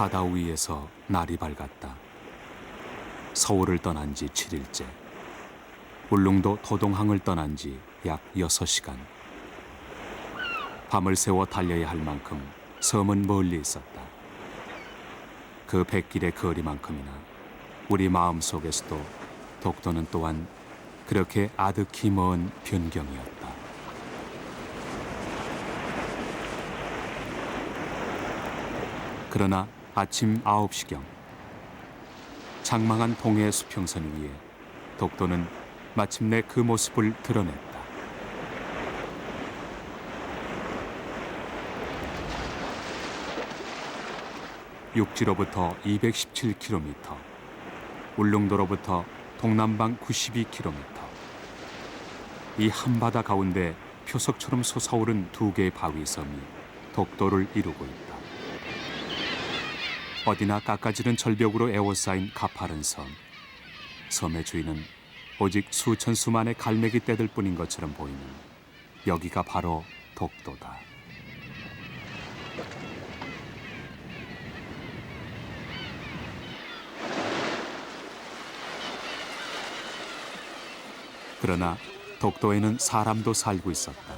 바다 위에서 날이 밝았다. 서울을 떠난 지 7일째. 울릉도 도동항을 떠난 지 약 6시간. 밤을 새워 달려야 할 만큼 섬은 멀리 있었다. 그 백길의 거리만큼이나 우리 마음속에서도 독도는 또한 그렇게 아득히 먼 변경이었다. 그러나 아침 9시경 장망한 동해 수평선 위에 독도는 마침내 그 모습을 드러냈다. 육지로부터 217km, 울릉도로부터 동남방 92km. 이 한바다 가운데 표석처럼 솟아오른 두 개의 바위섬이 독도를 이루고 있다. 어디나 깎아지른 절벽으로 에워싸인 가파른 섬. 섬의 주인은 오직 수천 수만의 갈매기 떼들 뿐인 것처럼 보이는 여기가 바로 독도다. 그러나 독도에는 사람도 살고 있었다.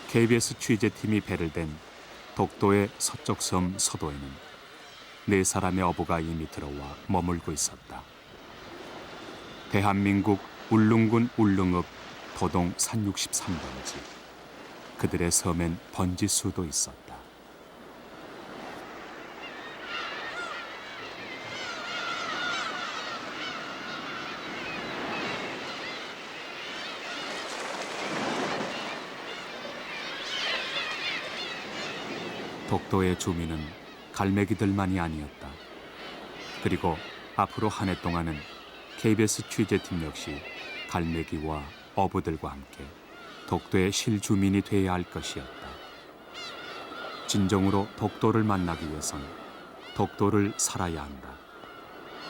KBS 취재팀이 배를 댄 독도의 서쪽 섬 서도에는 4사람의 어부가 이미 들어와 머물고 있었다. 대한민국 울릉군 울릉읍 도동 산 63번지. 그들의 섬엔 번지수도 있었다. 독도의 주민은 갈매기들만이 아니었다. 그리고 앞으로 한 해 동안은 KBS 취재팀 역시 갈매기와 어부들과 함께 독도의 실주민이 돼야 할 것이었다. 진정으로 독도를 만나기 위해선 독도를 살아야 한다.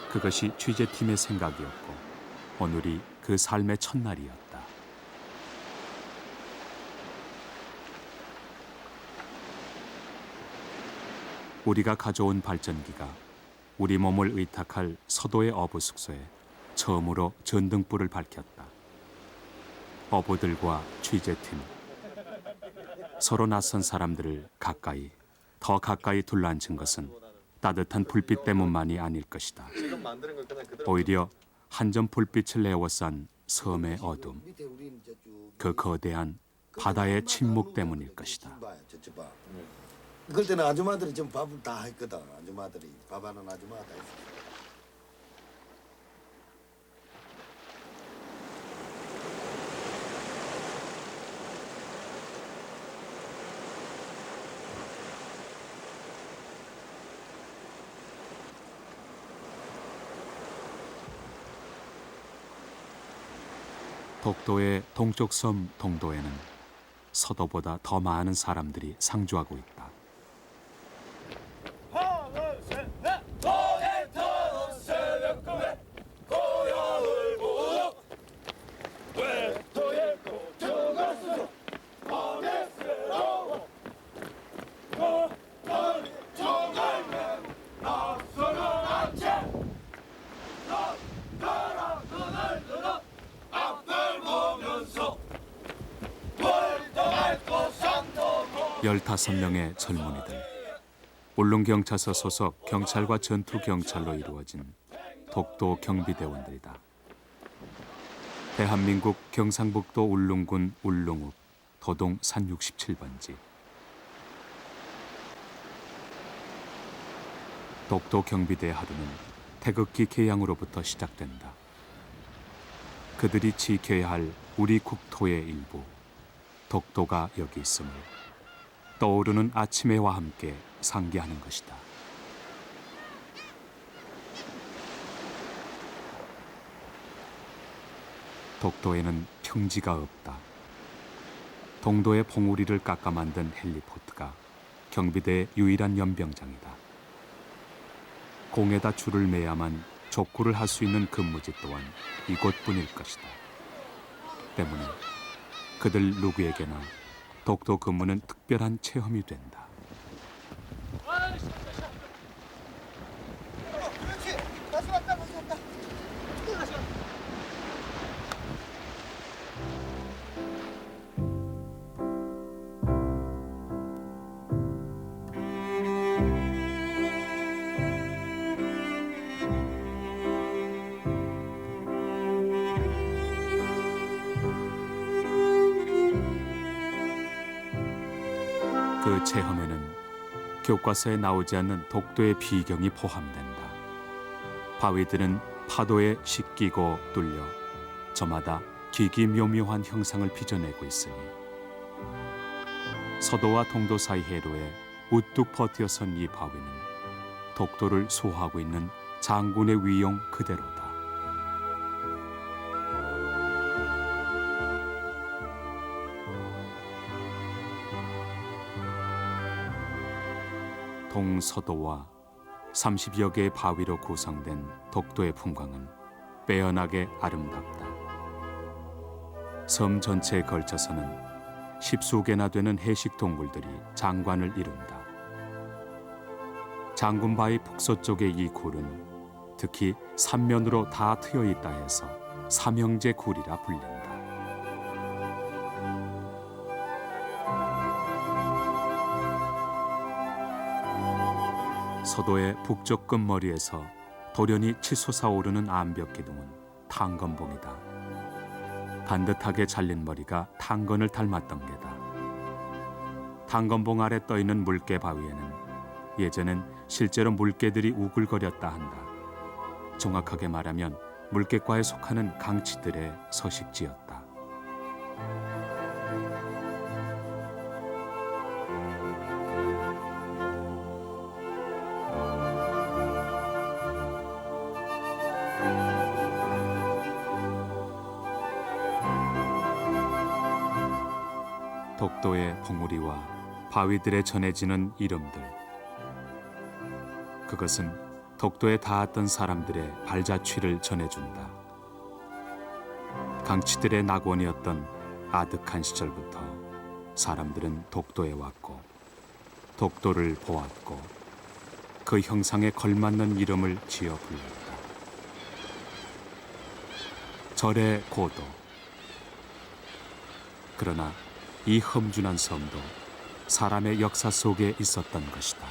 그것이 취재팀의 생각이었고 오늘이 그 삶의 첫날이었다. 우리가 가져온 발전기가 우리 몸을 의탁할 서도의 어부 숙소에 처음으로 전등불을 밝혔다. 어부들과 취재팀, 서로 낯선 사람들을 더 가까이 둘러앉힌 것은 따뜻한 불빛 때문만이 아닐 것이다. 오히려 한 점 불빛을 에워싼 섬의 어둠, 그 거대한 바다의 침묵 때문일 것이다. 그럴 때는 아줌마들이 좀 밥을 다 했거든. 아줌마들이 밥하는 아줌마가 다 했어. 독도의 동쪽 섬 동도에는 서도보다 더 많은 사람들이 상주하고 있다. 열다섯 명의 젊은이들, 울릉경찰서 소속 경찰과 전투경찰로 이루어진 독도 경비대원들이다. 대한민국 경상북도 울릉군 울릉읍 도동 산 67번지. 독도 경비대 하루는 태극기 개양으로부터 시작된다. 그들이 지켜야 할 우리 국토의 일부, 독도가 여기 있음을 떠오르는 아침 해와 함께 상기하는 것이다. 독도에는 평지가 없다. 동도의 봉우리를 깎아 만든 헬리포트가 경비대의 유일한 연병장이다. 공에다 줄을 매야만 족구를 할 수 있는 근무지 또한 이곳뿐일 것이다. 때문에 그들 누구에게나 독도 근무는 특별한 체험이 된다. 체험에는 교과서에 나오지 않는 독도의 비경이 포함된다. 바위들은 파도에 씻기고 뚫려 저마다 기기묘묘한 형상을 빚어내고 있으니 서도와 동도 사이 해로에 우뚝 버티어선 이 바위는 독도를 수호하고 있는 장군의 위용 그대로다. 동서도와 30여 개의 바위로 구성된 독도의 풍광은 빼어나게 아름답다. 섬 전체에 걸쳐서는 10수개나 되는 해식 동굴들이 장관을 이룬다. 장군바위 북서쪽의 이 굴은 특히 삼면으로 다 트여 있다 해서 삼형제 굴이라 불린다. 서도의 북쪽 끝머리에서 돌연히 치솟아 오르는 암벽 기둥은 탄건봉이다. 반듯하게 잘린 머리가 탄건을 닮았던 게다. 탄건봉 아래 떠있는 물개 바위에는 예전엔 실제로 물개들이 우글거렸다 한다. 정확하게 말하면 물개과에 속하는 강치들의 서식지였다. 독도의 봉우리와 바위들에 전해지는 이름들. 그것은 독도에 닿았던 사람들의 발자취를 전해준다. 강치들의 낙원이었던 아득한 시절부터 사람들은 독도에 왔고 독도를 보았고 그 형상에 걸맞는 이름을 지어 불렀다. 절의 고도. 그러나 이 험준한 섬도 사람의 역사 속에 있었던 것이다.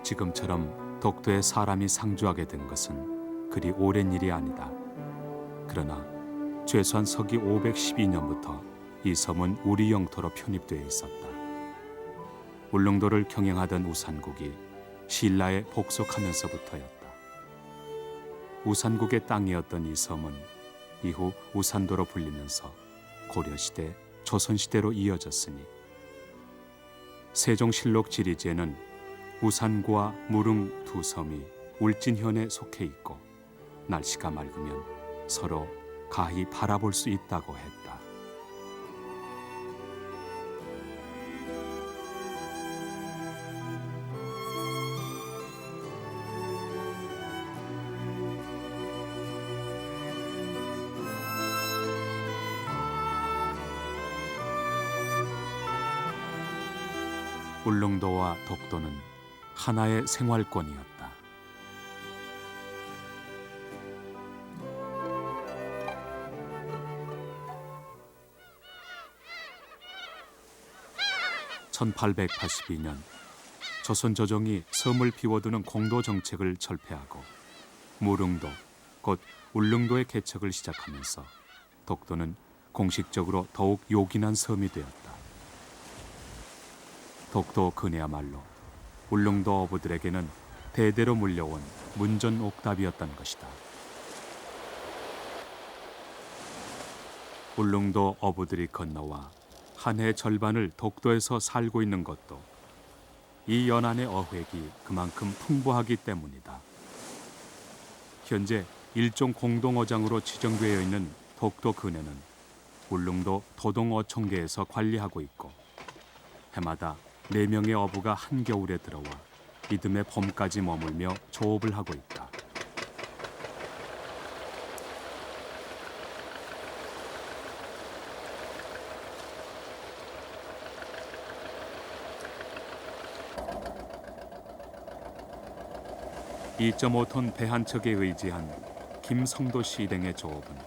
지금처럼 독도에 사람이 상주하게 된 것은 그리 오랜 일이 아니다. 그러나 최소한 서기 512년부터 이 섬은 우리 영토로 편입되어 있었다. 울릉도를 경영하던 우산국이 신라에 복속하면서부터였다. 우산국의 땅이었던 이 섬은 이후 우산도로 불리면서 고려시대, 조선시대로 이어졌으니 세종실록 지리지에는 우산구와 무릉 두 섬이 울진현에 속해 있고 날씨가 맑으면 서로 가히 바라볼 수 있다고 했다. 울릉도와 독도는 하나의 생활권이었다. (1882년) 조선 조정이 섬을 비워두는 공도 정책을 철폐하고 무릉도, 곧 울릉도의 개척을 시작하면서 독도는 공식적으로 더욱 요긴한 섬이 되었다. 독도 근해야말로 울릉도 어부들에게는 대대로 물려온 문전옥답이었던 것이다. 울릉도 어부들이 건너와 한 해 절반을 독도에서 살고 있는 것도 이 연안의 어획이 그만큼 풍부하기 때문이다. 현재 일종 공동어장으로 지정되어 있는 독도 근해는 울릉도 도동어촌계에서 관리하고 있고 해마다 4명의 어부가 한겨울에 들어와 이듬해 봄까지 머물며 조업을 하고 있다. (2.5톤) 배 한 척에 의지한 김성도 씨 일행의 조업은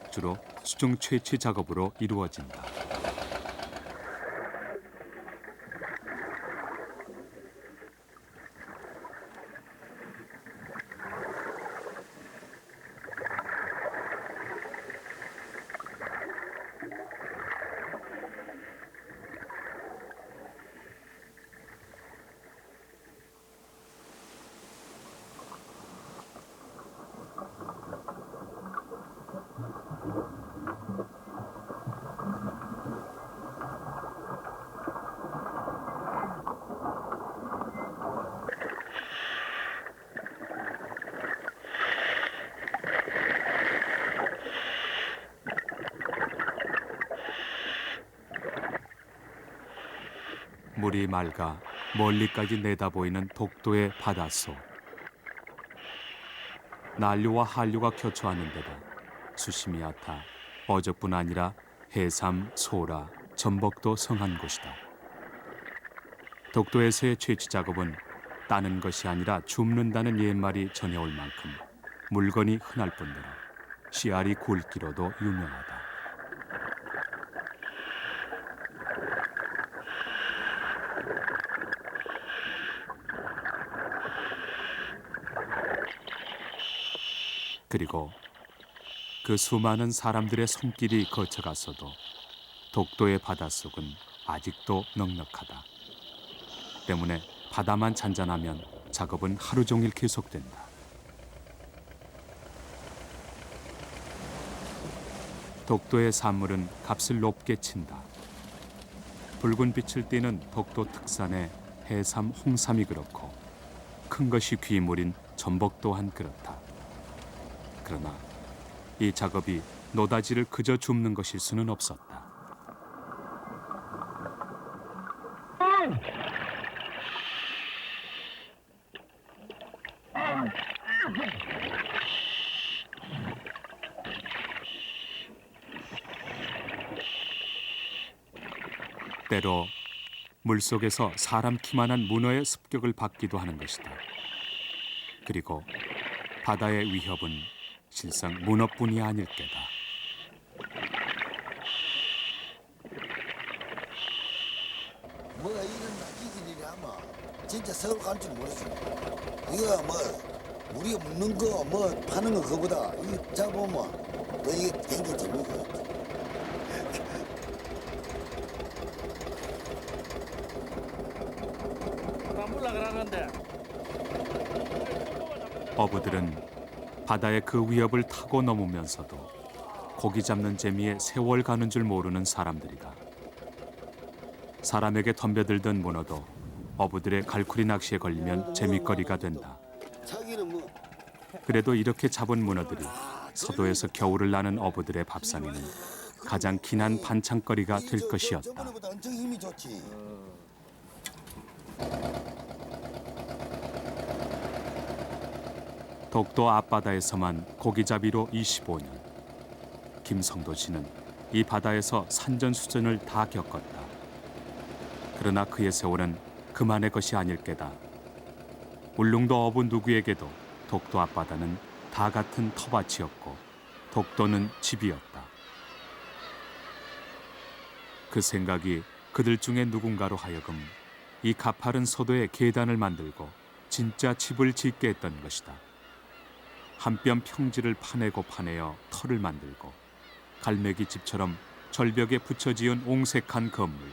주로 수중 채취 작업으로 이루어진다. 물이 맑아 멀리까지 내다보이는 독도의 바닷속. 난류와 한류가 교차하는 데다 수심이 얕아 어적뿐 아니라 해삼, 소라, 전복도 성한 곳이다. 독도에서의 채취 작업은 따는 것이 아니라 줍는다는 옛말이 전해올 만큼 물건이 흔할 뿐더러 씨알이 굵기로도 유명하다. 그리고 그 수많은 사람들의 손길이 거쳐갔어도 독도의 바닷속은 아직도 넉넉하다. 때문에 바다만 잔잔하면 작업은 하루 종일 계속된다. 독도의 산물은 값을 높게 친다. 붉은 빛을 띠는 독도 특산의 해삼, 홍삼이 그렇고 큰 것이 귀물인 전복 또한 그렇다. 그러나 이 작업이 노다지를 그저 줍는 것일 수는 없었다. 때로 물속에서 사람 키만한 문어의 습격을 받기도 하는 것이다. 그리고 바다의 위협은 실상 문어뿐이 아닐 게다. 뭐가 이긴 일이 아마 진짜 서울 갈 줄 모르지. 이거 뭐 우리가 먹는 거 뭐 파는 거 그거보다 이거 잡으면 더 이게 굉장히 재밌고. 안 몰라 그러는데. 어부들은 바다의 그 위협을 타고 넘으면서도 고기 잡는 재미에 세월 가는 줄 모르는 사람들이다. 사람에게 덤벼들던 문어도 어부들의 갈쿠리 낚시에 걸리면 재밌거리가 된다. 자기는 뭐 그래도 이렇게 잡은 문어들이 서도에서 겨울을 나는 어부들의 밥상에는 가장 긴한 반찬거리가 될 것이었다. 저번에보다 엄청 힘이 좋지. 독도 앞바다에서만 고기잡이로 25년. 김성도 씨는 이 바다에서 산전수전을 다 겪었다. 그러나 그의 세월은 그만의 것이 아닐 게다. 울릉도 어부 누구에게도 독도 앞바다는 다 같은 터밭이었고 독도는 집이었다. 그 생각이 그들 중에 누군가로 하여금 이 가파른 소도에 계단을 만들고 진짜 집을 짓게 했던 것이다. 한 뼘 평지를 파내고 파내어 터를 만들고 갈매기 집처럼 절벽에 붙여 지은 옹색한 건물.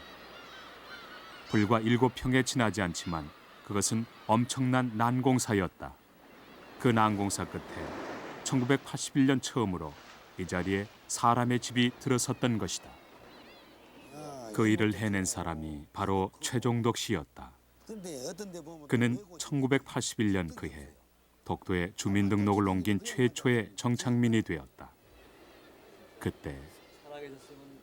불과 7평에 지나지 않지만 그것은 엄청난 난공사였다. 그 난공사 끝에 1981년 처음으로 이 자리에 사람의 집이 들어섰던 것이다. 그 일을 해낸 사람이 바로 최종덕 씨였다. 근데 어떤 데 보면 그는 1981년 그해 독도에 주민등록을 옮긴 최초의 정착민이 되었다. 그때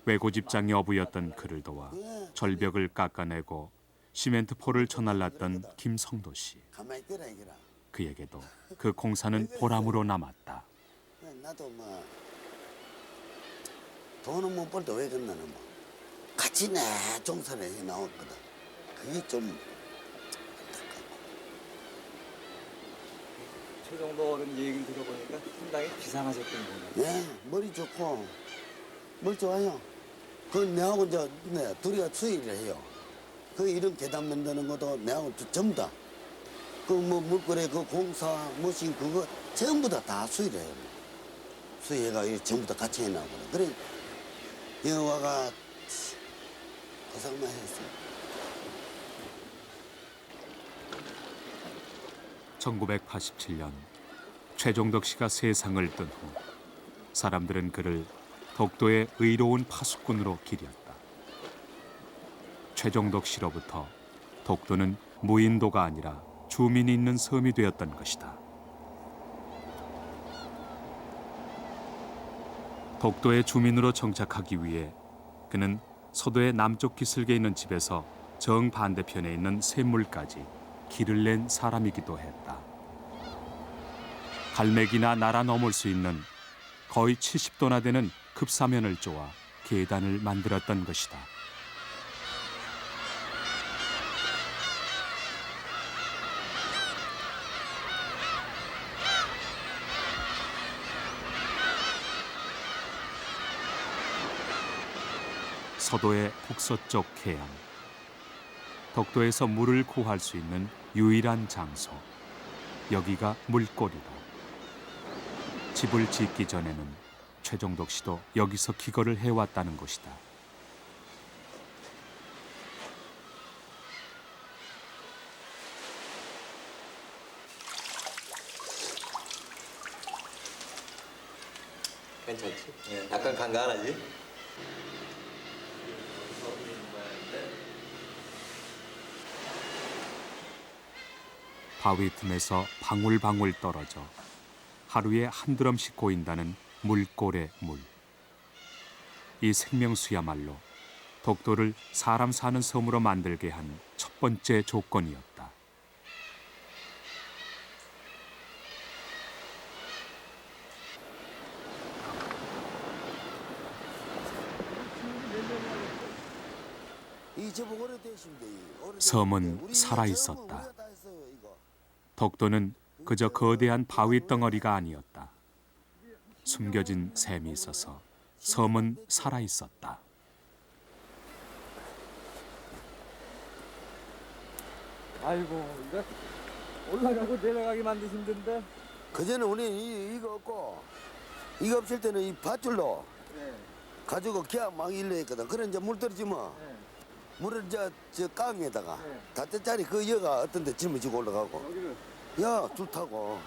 외고집장이 어부였던 그를 도와 절벽을 깎아내고 시멘트포를 쳐날랐던 김성도 씨. 가만히 있더라 이거라. 그에게도 그 공사는 보람으로 남았다. 나도 뭐 돈은 못 벌도 왜 그러나 뭐 같이 내 종사를 해 나왔거든. 그게 좀 최정도 어른 얘기를 들어보니까 상당히 비상하셨던 분이에요. 네, 머리 좋고 머리 좋아요. 그 내하고 이제 둘이가 수의를 해요. 그 이런 계단 만드는 것도 내하고 전부 다. 그 뭐 물거래 그 공사 머신 그거 전부 다 수의를 해요. 수의해가 전부 다 같이 해나고 그래. 영화가 고생만 했어. 1987년 최종덕 씨가 세상을 뜬 후 사람들은 그를 독도의 의로운 파수꾼으로 기렸다. 최종덕 씨로부터 독도는 무인도가 아니라 주민이 있는 섬이 되었던 것이다. 독도의 주민으로 정착하기 위해 그는 서도의 남쪽 기슭에 있는 집에서 정반대편에 있는 샘물까지 길을 낸 사람이기도 했다. 갈매기나 날아 넘을 수 있는 거의 70도나 되는 급사면을 쪼아 계단을 만들었던 것이다. 서도의 북서쪽 해안. 덕도에서 물을 구할 수 있는 유일한 장소. 여기가 물골이다. 집을 짓기 전에는 최종덕 씨도 여기서 기거를 해왔다는 것이다. 괜찮지? 약간 간간하지? 바위 틈에서 방울방울 떨어져 하루에 한 드럼씩 고인다는 물골의 물. 이 생명수야말로 독도를 사람 사는 섬으로 만들게 한 첫 번째 조건이었다. 섬은 살아있었다. 덕도는 그저 거대한 바위 덩어리가 아니었다. 숨겨진 샘이 있어서 섬은 살아있었다. 아이고 이거 올라가고 내려가기 만드시 힘든데. 그전에 우리 이거 없고 이거 없을 때는 이 밧줄로 네. 가지고 그냥 막 일러 했거든. 그래 이제 물 떨어지면 네. 물을 저 깡에다가 네. 5짜리 그 여가 어떤 데 짊어지고 올라가고 여기를. 야 줄 타고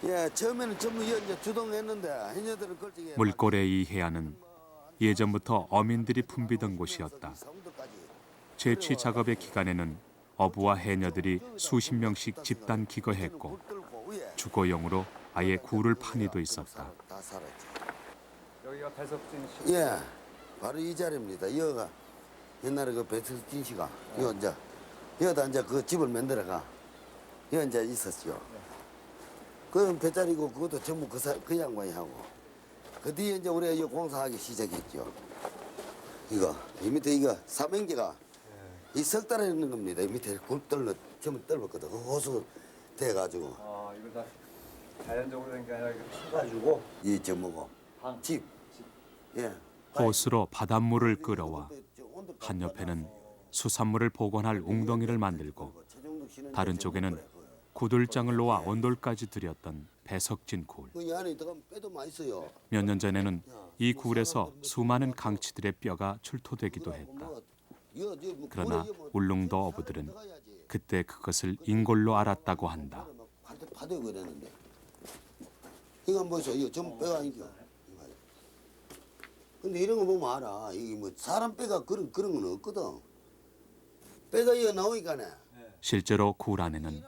예 처음에는 전부 이제 주동했는데 해녀들은 걸치게 물골의 이 해안은 예전부터 어민들이 붐비던 곳이었다. 채취 작업의 기간에는 어부와 해녀들이 수십 명씩 집단 기거했고 주거용으로 아예 굴을 파니도 있었다. 다 살았지. 여기가 배석진 씨. 예 바로 이 자리입니다. 여가 옛날에 그 배석진 씨가 요 이제 여기다 이제 그 집을 만들어가 여기 이제 있었죠. 그 배짜리고 그것도 전부 그 양반이 하고 그 뒤에 이제 우리가 이 공사하기 시작했죠. 이거 이 밑에 이거 삼행기가 이 석 달에 있는 겁니다. 이 밑에 굴떨로 전부 떨었거든. 그 호수 돼가지고 아 이거 다 자연적으로 된 게 아니라 이거 타가지고 이 저 뭐고 집. 예. 호수로 바닷물을 끌어와 한 옆에는 수산물을 보관할 웅덩이를 만들고 다른 쪽에는 구들장을 놓아 온돌까지 들였던 배석진 굴. 그 안에 들어가면 빼도 맛있어요. 몇 년 전에는 이 굴에서 수많은 강치들의 뼈가 출토되기도 했다. 그러나 울릉도 어부들은 그때 그것을 인골로 알았다고 한다. 파도 그랬는데 이거 뭐죠? 이거 전부 뼈가 아니죠. 근데 이런 거 보면 알아. 이게 뭐 사람 뼈가 그런 건 없거든. 뼈가 이거 나오니까네. 실제로 굴 안에는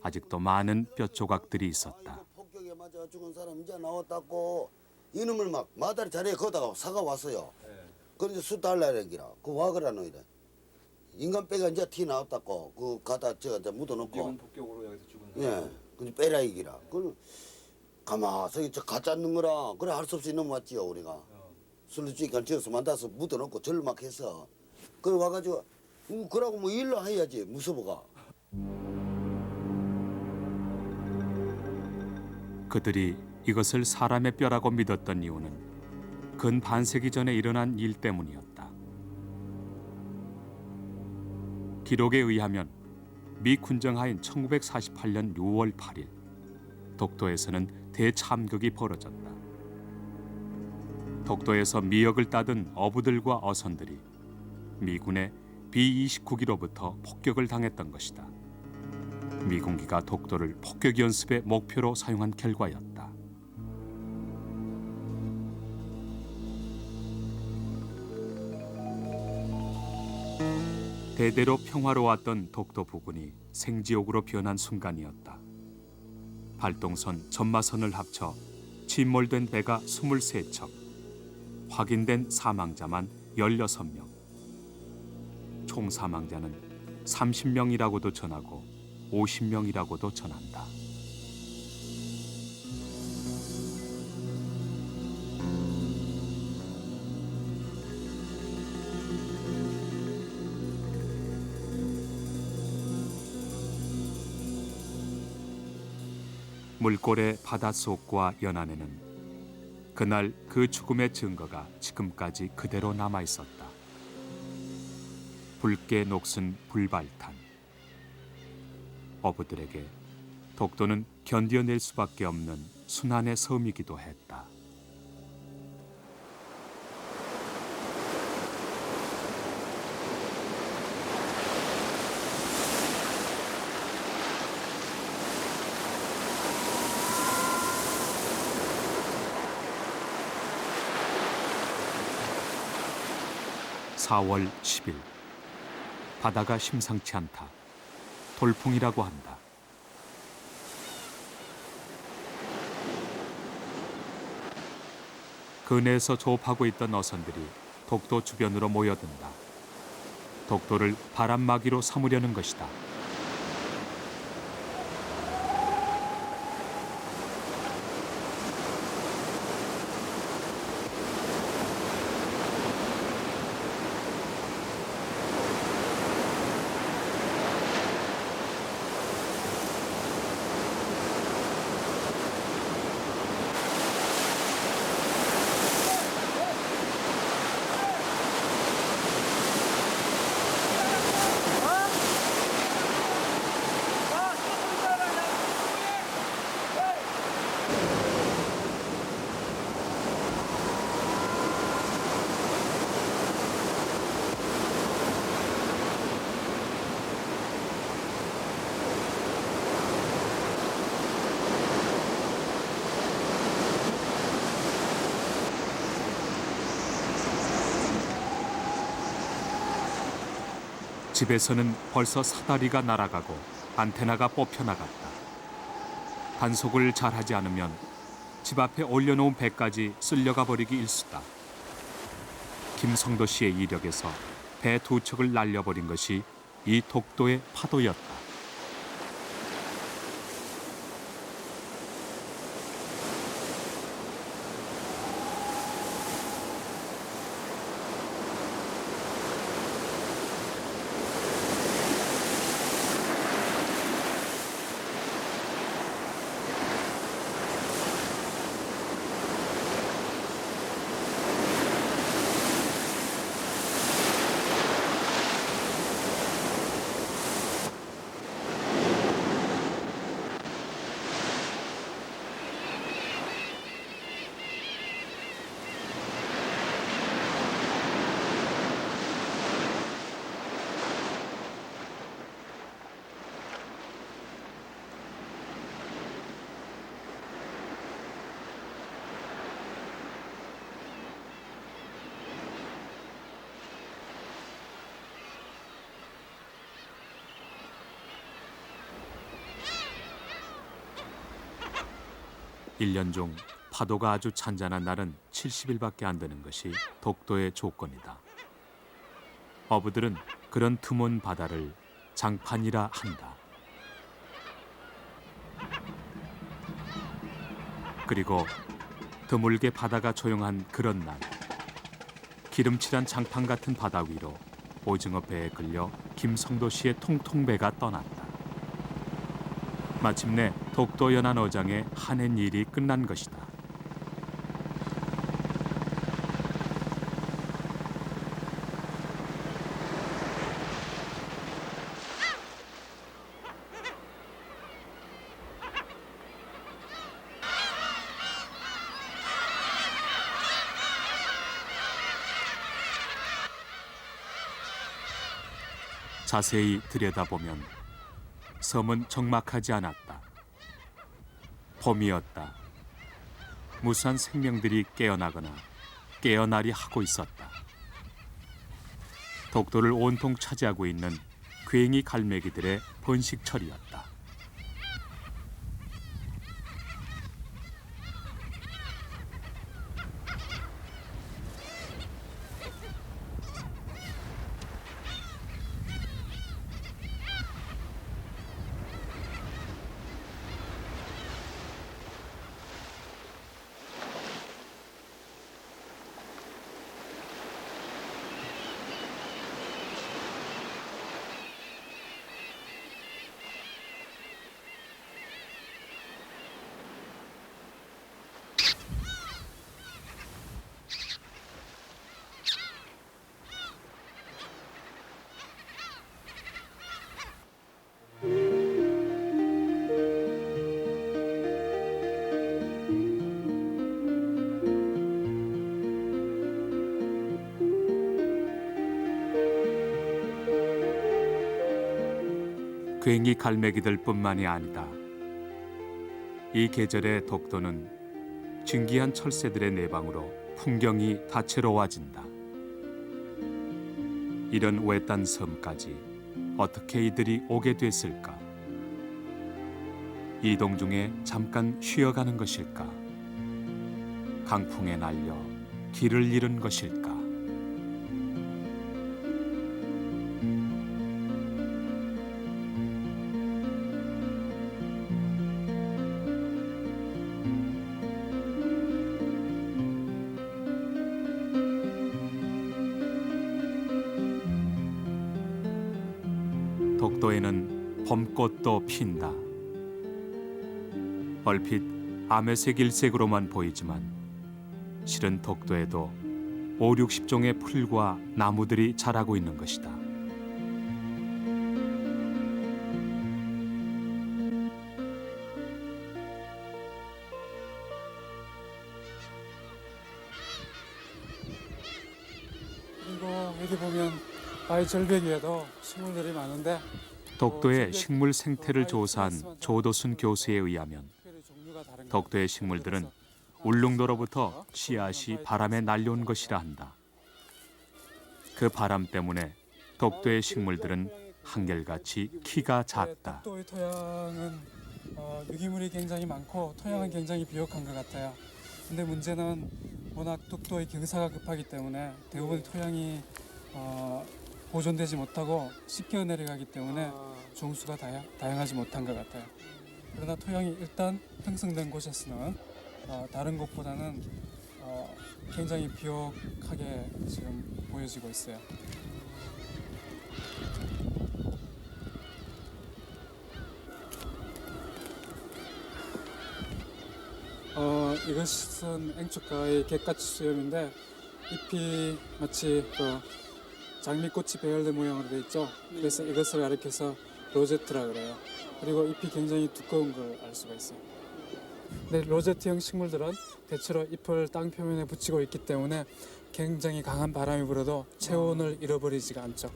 아직도 많은 뼈 조각들이 있었다. 폭격에 맞아 죽은 사람 이제 나왔다고 이놈을 막 마다리 자리에 거다가 사가 왔어요. 그런데 수 달라는 기라. 그 와그라 너희들. 인간 뼈가 이제 티 나왔다고 그 가다 저가 묻어놓고. 이건 폭격으로 여기서 죽은 사람. 예. 근데 빼라 이기라. 그걸 가마서 저 가짜 있는 거라 그래 할 수 없이 넘어왔지요 우리가. 술을 쥐니까 지어서 만다서 묻어놓고 절로 막 해서 그래 와가지고 그러고 뭐 일로 해야지 무서워가. 그들이 이것을 사람의 뼈라고 믿었던 이유는 근 반세기 전에 일어난 일 때문이었다. 기록에 의하면 미 군정하인 1948년 6월 8일 독도에서는 대참극이 벌어졌다. 독도에서 미역을 따던 어부들과 어선들이 미군의 B-29기로부터 폭격을 당했던 것이다. 미군기가 독도를 폭격 연습의 목표로 사용한 결과였다. 대대로 평화로웠던 독도 부근이 생지옥으로 변한 순간이었다. 발동선, 전마선을 합쳐 침몰된 배가 23척, 확인된 사망자만 16명. 총 사망자는 30명이라고도 전하고 50명이라고도 전한다. 물골의 바닷속과 연안에는 그날 그 죽음의 증거가 지금까지 그대로 남아 있었다. 붉게 녹슨 불발탄. 어부들에게 독도는 견뎌낼 수밖에 없는 순환의 섬이기도 했다. (4월 10일) 바다가 심상치 않다. 돌풍이라고 한다. 근해에서 조업하고 있던 어선들이 독도 주변으로 모여든다. 독도를 바람막이로 삼으려는 것이다. 집에서는 벌써 사다리가 날아가고 안테나가 뽑혀나갔다. 단속을 잘하지 않으면 집 앞에 올려놓은 배까지 쓸려가 버리기 일쑤다. 김성도 씨의 이력에서 배 두 척을 날려버린 것이 이 독도의 파도였다. 일 년 중 파도가 아주 찬잔한 날은 70일밖에 안 되는 것이 독도의 조건이다. 어부들은 그런 드문 바다를 장판이라 한다. 그리고 드물게 바다가 조용한 그런 날, 기름칠한 장판 같은 바다 위로 오징어 배에 끌려 김성도 씨의 통통배가 떠났다. 마침내 독도 연안 어장의 한해 일이 끝난 것이다. 자세히 들여다보면 섬은 적막하지 않았다. 봄이었다. 무수한 생명들이 깨어나거나 깨어나리 하고 있었다. 독도를 온통 차지하고 있는 괭이 갈매기들의 번식철이었다. 괭이 갈매기들뿐만이 아니다. 이 계절의 독도는 진기한 철새들의 내방으로 풍경이 다채로워진다. 이런 외딴 섬까지 어떻게 이들이 오게 됐을까? 이동 중에 잠깐 쉬어가는 것일까? 강풍에 날려 길을 잃은 것일까? 독도에는 봄꽃도 핀다. 얼핏 아메색 일색으로만 보이지만 실은 독도에도 5, 60종의 풀과 나무들이 자라고 있는 것이다. 그리고 여기 보면 바위 절벽에도 식물들이 많은데 독도의 식물 생태를 조사한 조도순 교수에 의하면 독도의 식물들은 울릉도로부터 씨앗이 바람에 날려온 것이라 한다. 그 바람 때문에 독도의 식물들은 한결같이 키가 작다. 독도의 토양은 유기물이 굉장히 많고 토양은 굉장히 비옥한 것 같아요. 근데 문제는 워낙 독도의 경사가 급하기 때문에 대부분 토양이 보존되지 못하고 씻겨 내려가기 때문에 종수가 다양하지 못한 것 같아요. 그러나 토양이 일단 형성된 곳에서는 다른 곳보다는 굉장히 비옥하게 지금 보여지고 있어요. 이것은 앵축가의 갯같이 수염인데 잎이 마치 장미꽃이 배열된 모양으로 되어 있죠. 그래서 이것을 가리켜서 로제트라 그래요. 그리고 잎이 굉장히 두꺼운 걸 알 수가 있어요. 근데 로제트형 식물들은 대체로 잎을 땅 표면에 붙이고 있기 때문에 굉장히 강한 바람이 불어도 체온을 잃어버리지가 않죠.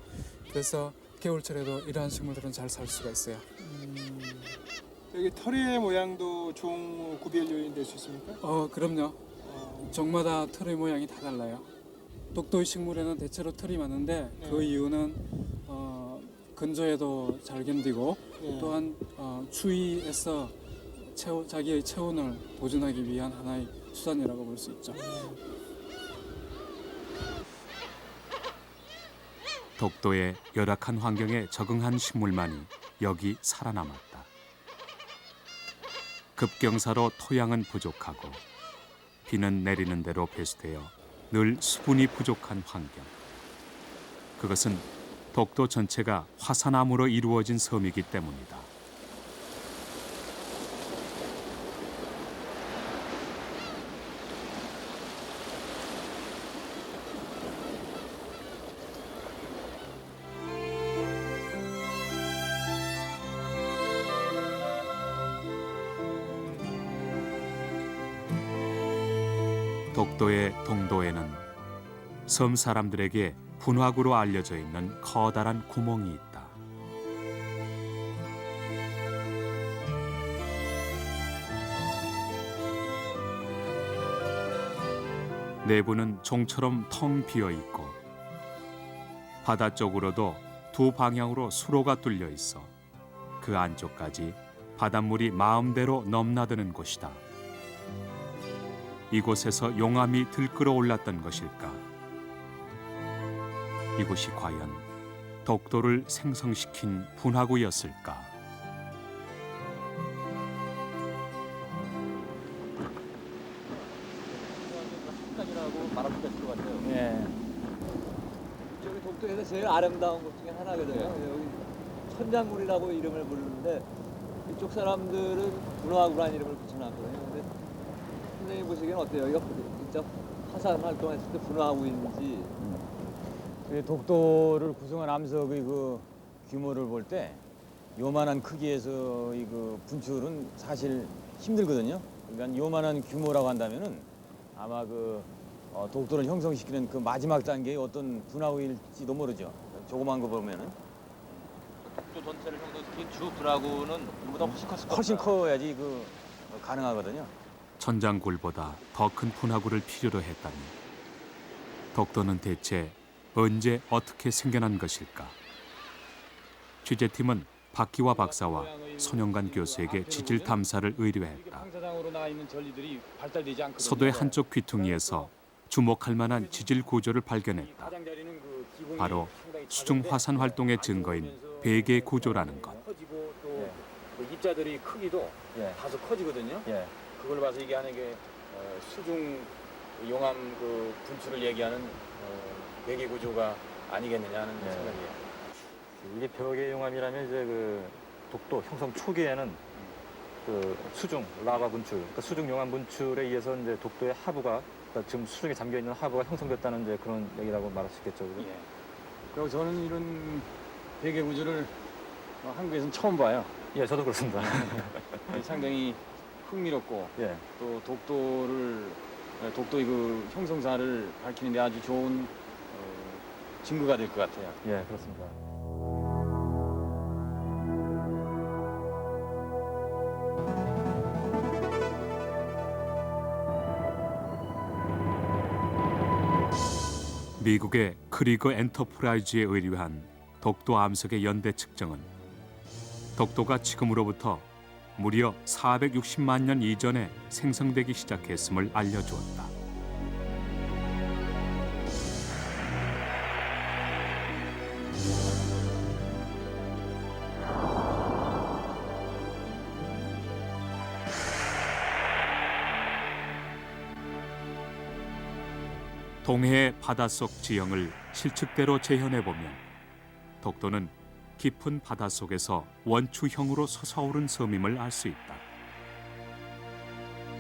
그래서 겨울철에도 이러한 식물들은 잘 살 수가 있어요. 여기 털의 모양도 종 구별 요인 될 수 있습니까? 그럼요. 종마다 털의 모양이 다 달라요. 독도의 식물에는 대체로 털이 많은데 그 이유는 건조에도 잘 견디고 또한 추위에서 자기의 체온을 보존하기 위한 하나의 수단이라고 볼 수 있죠. 독도의 열악한 환경에 적응한 식물만이 여기 살아남았다. 급경사로 토양은 부족하고 비는 내리는 대로 배수되어 늘 수분이 부족한 환경. 그것은 독도 전체가 화산암으로 이루어진 섬이기 때문이다. 독도의 동도에는 섬 사람들에게 분화구로 알려져 있는 커다란 구멍이 있다. 내부는 종처럼 텅 비어 있고 바다 쪽으로도 두 방향으로 수로가 뚫려 있어 그 안쪽까지 바닷물이 마음대로 넘나드는 곳이다. 이곳에서 용암이 들끓어 올랐던 것일까? 이곳이 과연 독도를 생성시킨 분화구였을까? 식당이라고 말하면 될것 같아요. 예. 여기 독도에서 제일 아름다운 곳 중에 하나거든요. 여기 천장굴이라고 이름을 부르는데 이쪽 사람들은 분화구라는 이름을 붙여놨거든요. 근데 선생님 보시기엔 어때요? 여기가 진짜 화산 활동했을 때 분화구인지. 독도를 구성한 암석의 그 규모를 볼 때 요만한 크기에서 이 그 분출은 사실 힘들거든요. 그러니까 요만한 규모라고 한다면은 아마 독도를 형성시키는 그 마지막 단계의 어떤 분화구일지도 모르죠. 조그만 거 보면은. 독도 전체를 형성시킨 주 브라구는 이보다 훨씬 컸을 겁니다. 훨씬 커야지 가능하거든요. 천장굴보다 더 큰 분화구를 필요로 했다니 독도는 대체 언제 어떻게 생겨난 것일까? 취재팀은 박기화 박사와 손영관 교수에게 지질 탐사를 의뢰했다. 방사장으로 나 있는 전리들이 발달되지 않거든요. 서도의 한쪽 귀퉁이에서 주목할 만한 지질 구조를 발견했다. 가장자리는 그 기공이 바로 상당히 수중 작은데 화산 활동의 증거인 베개 구조라는 것. 커지고 또 그 입자들이 크기도 다소 커지거든요. 그걸 봐서 이게 하는 게 수중 용암 그 분출을 얘기하는 배기 구조가 아니겠느냐 하는 생각이에요. 이게 벽의 용암이라면 이제 그 독도 형성 초기에는 그 수중 라바 분출, 그러니까 수중 용암 분출에 의해서 이제 독도의 하부가 그러니까 지금 수중에 잠겨 있는 하부가 형성됐다는 이제 그런 얘기라고 말할 수 있겠죠. 그죠? 그리고 저는 이런 배기 구조를 한국에서는 처음 봐요. 예, 저도 그렇습니다. 상당히 흥미롭고 예. 또 독도의 그 형성사를 밝히는 데 아주 좋은 증거가 될 것 같아요. 예, 그렇습니다. 미국의 크리거 엔터프라이즈에 의뢰한 독도 암석의 연대 측정은 독도가 지금으로부터 무려 460만 년 이전에 생성되기 시작했음을 알려주었다. 동해의 바닷속 지형을 실측대로 재현해보면 독도는 깊은 바닷속에서 원추형으로 솟아오른 섬임을 알 수 있다.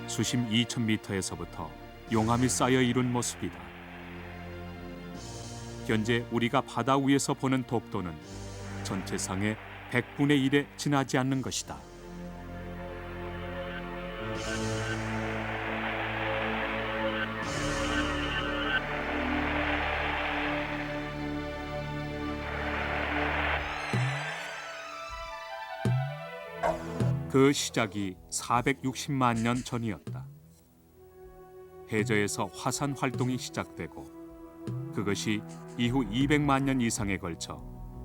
수심 2,000m에서부터 용암이 쌓여 이룬 모습이다. 현재 우리가 바다 위에서 보는 독도는 전체상의 100분의 1에 지나지 않는 것이다. 그 시작이 460만 년 전이었다. 해저에서 화산 활동이 시작되고 그것이 이후 200만 년 이상에 걸쳐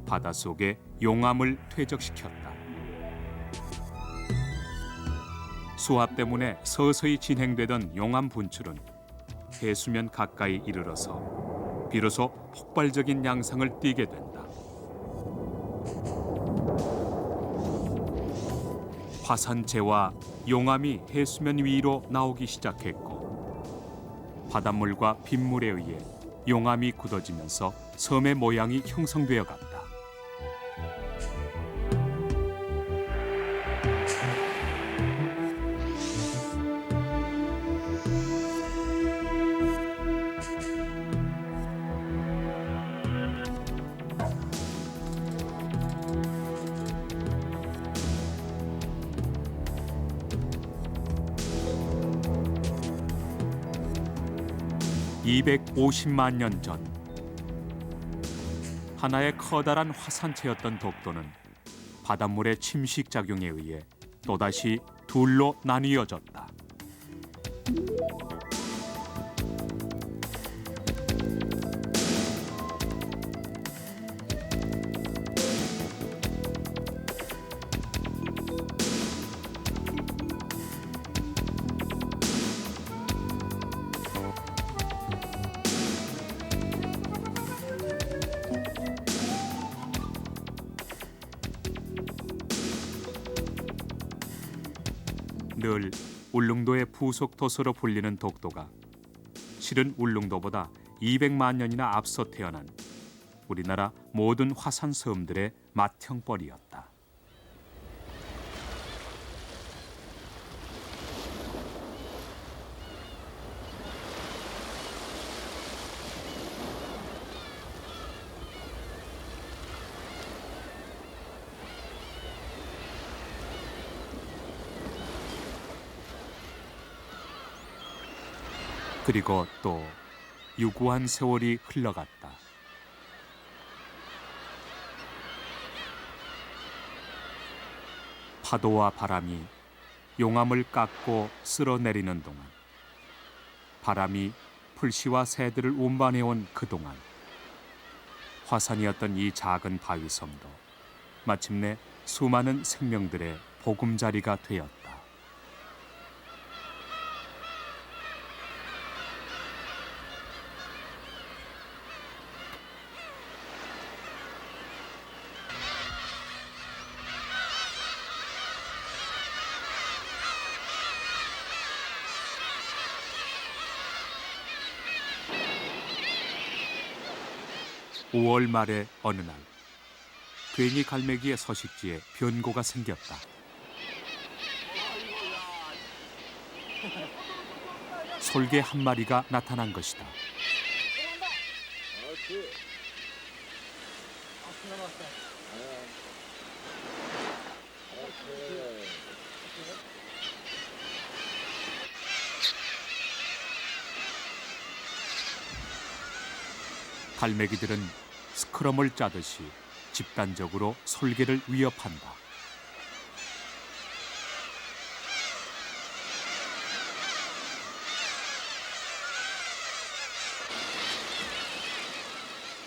바닷속에 용암을 퇴적시켰다. 수압 때문에 서서히 진행되던 용암 분출은 해수면 가까이 이르러서 비로소 폭발적인 양상을 띠게 된다. 화산재와 용암이 해수면 위로 나오기 시작했고 바닷물과 빗물에 의해 용암이 굳어지면서 섬의 모양이 형성되어 갔다. (250만 년) 전 하나의 커다란 화산체였던 독도는 바닷물의 침식 작용에 의해 또다시 둘로 나뉘어졌다. 늘 울릉도의 부속 도서로 불리는 독도가 실은 울릉도보다 200만 년이나 앞서 태어난 우리나라 모든 화산 섬들의 맏형벌이었다. 그리고 또 유구한 세월이 흘러갔다. 파도와 바람이 용암을 깎고 쓸어내리는 동안, 바람이 풀씨와 새들을 운반해온 그동안, 화산이었던 이 작은 바위섬도 마침내 수많은 생명들의 보금자리가 되었다. (5월) 말의 어느 날, 괜히 갈매기의 서식지에 변고가 생겼다. 솔개 한 마리가 나타난 것이다. 갈매기들은 스크럼을 짜듯이 집단적으로 솔개를 위협한다.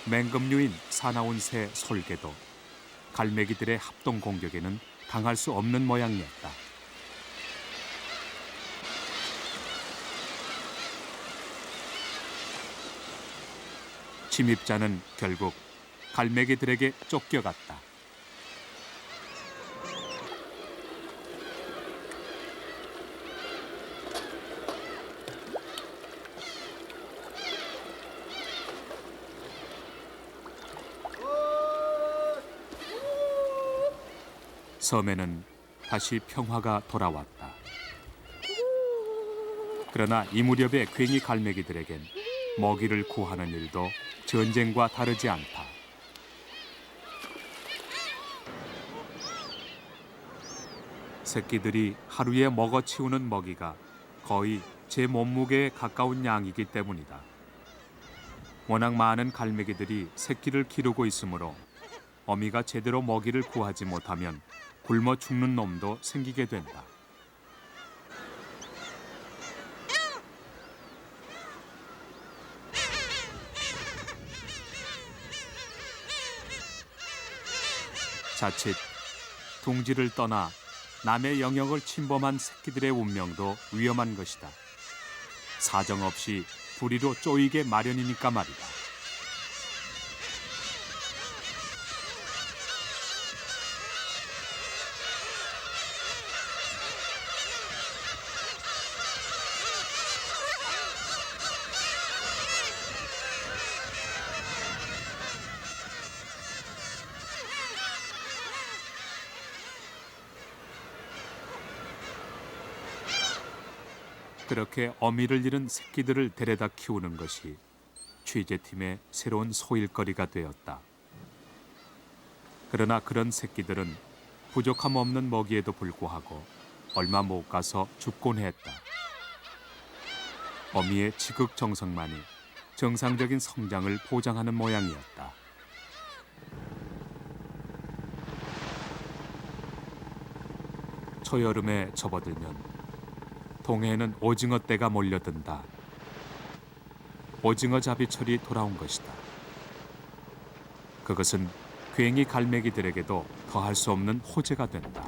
맹금류인 사나운새 솔개도 갈매기들의 합동 공격에는 당할 수 없는 모양이었다. 침입자는 결국 갈매기들에게 쫓겨갔다. 섬에는 다시 평화가 돌아왔다. 그러나 이 무렵에 괜히 갈매기들에겐 먹이를 구하는 일도 전쟁과 다르지 않다. 새끼들이 하루에 먹어치우는 먹이가 거의 제 몸무게에 가까운 양이기 때문이다. 워낙 많은 갈매기들이 새끼를 기르고 있으므로 어미가 제대로 먹이를 구하지 못하면 굶어 죽는 놈도 생기게 된다. 자칫 둥지를 떠나 남의 영역을 침범한 새끼들의 운명도 위험한 것이다. 사정없이 부리로 쪼이게 마련이니까 말이다. 그렇게 어미를 잃은 새끼들을 데려다 키우는 것이 취재팀의 새로운 소일거리가 되었다. 그러나 그런 새끼들은 부족함 없는 먹이에도 불구하고 얼마 못 가서 죽곤 했다. 어미의 지극정성만이 정상적인 성장을 보장하는 모양이었다. 초여름에 접어들면 동해에는 오징어 떼가 몰려든다. 오징어 잡이철이 돌아온 것이다. 그것은 괜히 갈매기들에게도 더할 수 없는 호재가 된다.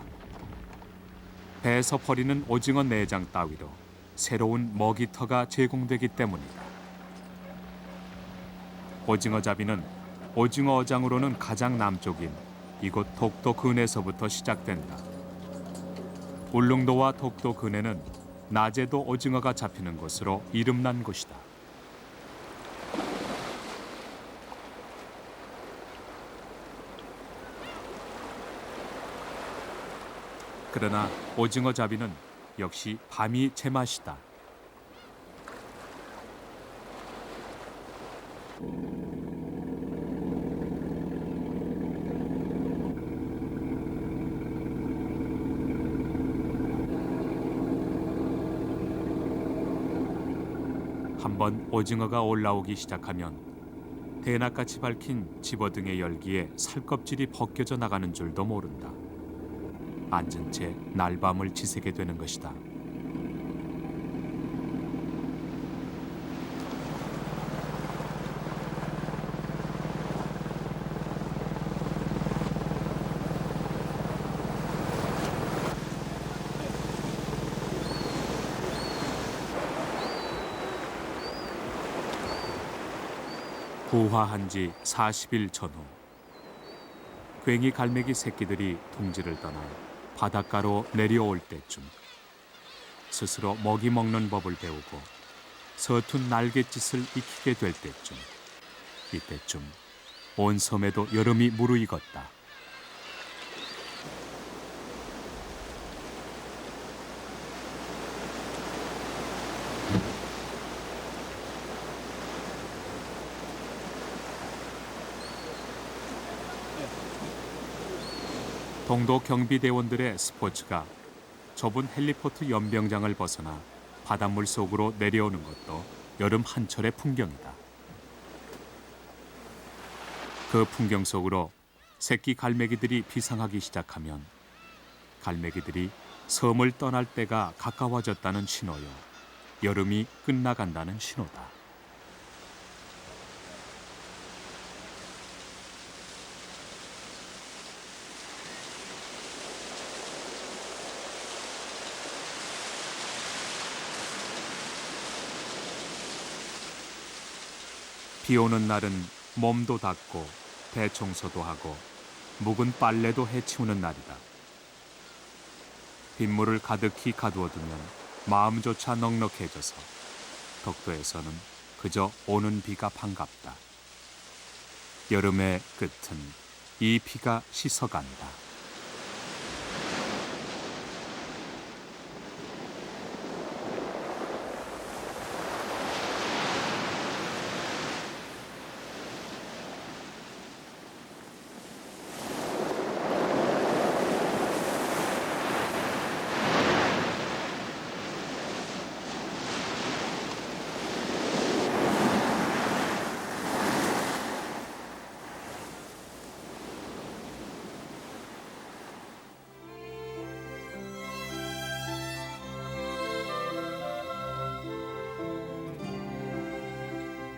배에서 버리는 오징어 내장 따위로 새로운 먹이터가 제공되기 때문이다. 오징어 잡이는 오징어 어장으로는 가장 남쪽인 이곳 독도 근해에서부터 시작된다. 울릉도와 독도 근해는 낮에도 오징어가 잡히는 곳으로 이름난 곳이다. 그러나 오징어 잡이는 역시 밤이 제맛이다. 한번 오징어가 올라오기 시작하면 대낮같이 밝힌 집어등의 열기에 살껍질이 벗겨져 나가는 줄도 모른다. 앉은 채 날밤을 지새게 되는 것이다. 부화한 지 40일 전후 괭이 갈매기 새끼들이 둥지를 떠나 바닷가로 내려올 때쯤 스스로 먹이 먹는 법을 배우고 서툰 날갯짓을 익히게 될 때쯤 이때쯤 온 섬에도 여름이 무르익었다. 동도 경비대원들의 스포츠가 좁은 헬리포트 연병장을 벗어나 바닷물 속으로 내려오는 것도 여름 한철의 풍경이다. 그 풍경 속으로 새끼 갈매기들이 비상하기 시작하면 갈매기들이 섬을 떠날 때가 가까워졌다는 신호요. 여름이 끝나간다는 신호다. 비 오는 날은 몸도 닦고 대청소도 하고 묵은 빨래도 해치우는 날이다. 빗물을 가득히 가두어두면 마음조차 넉넉해져서 독도에서는 그저 오는 비가 반갑다. 여름의 끝은 이 비가 씻어간다.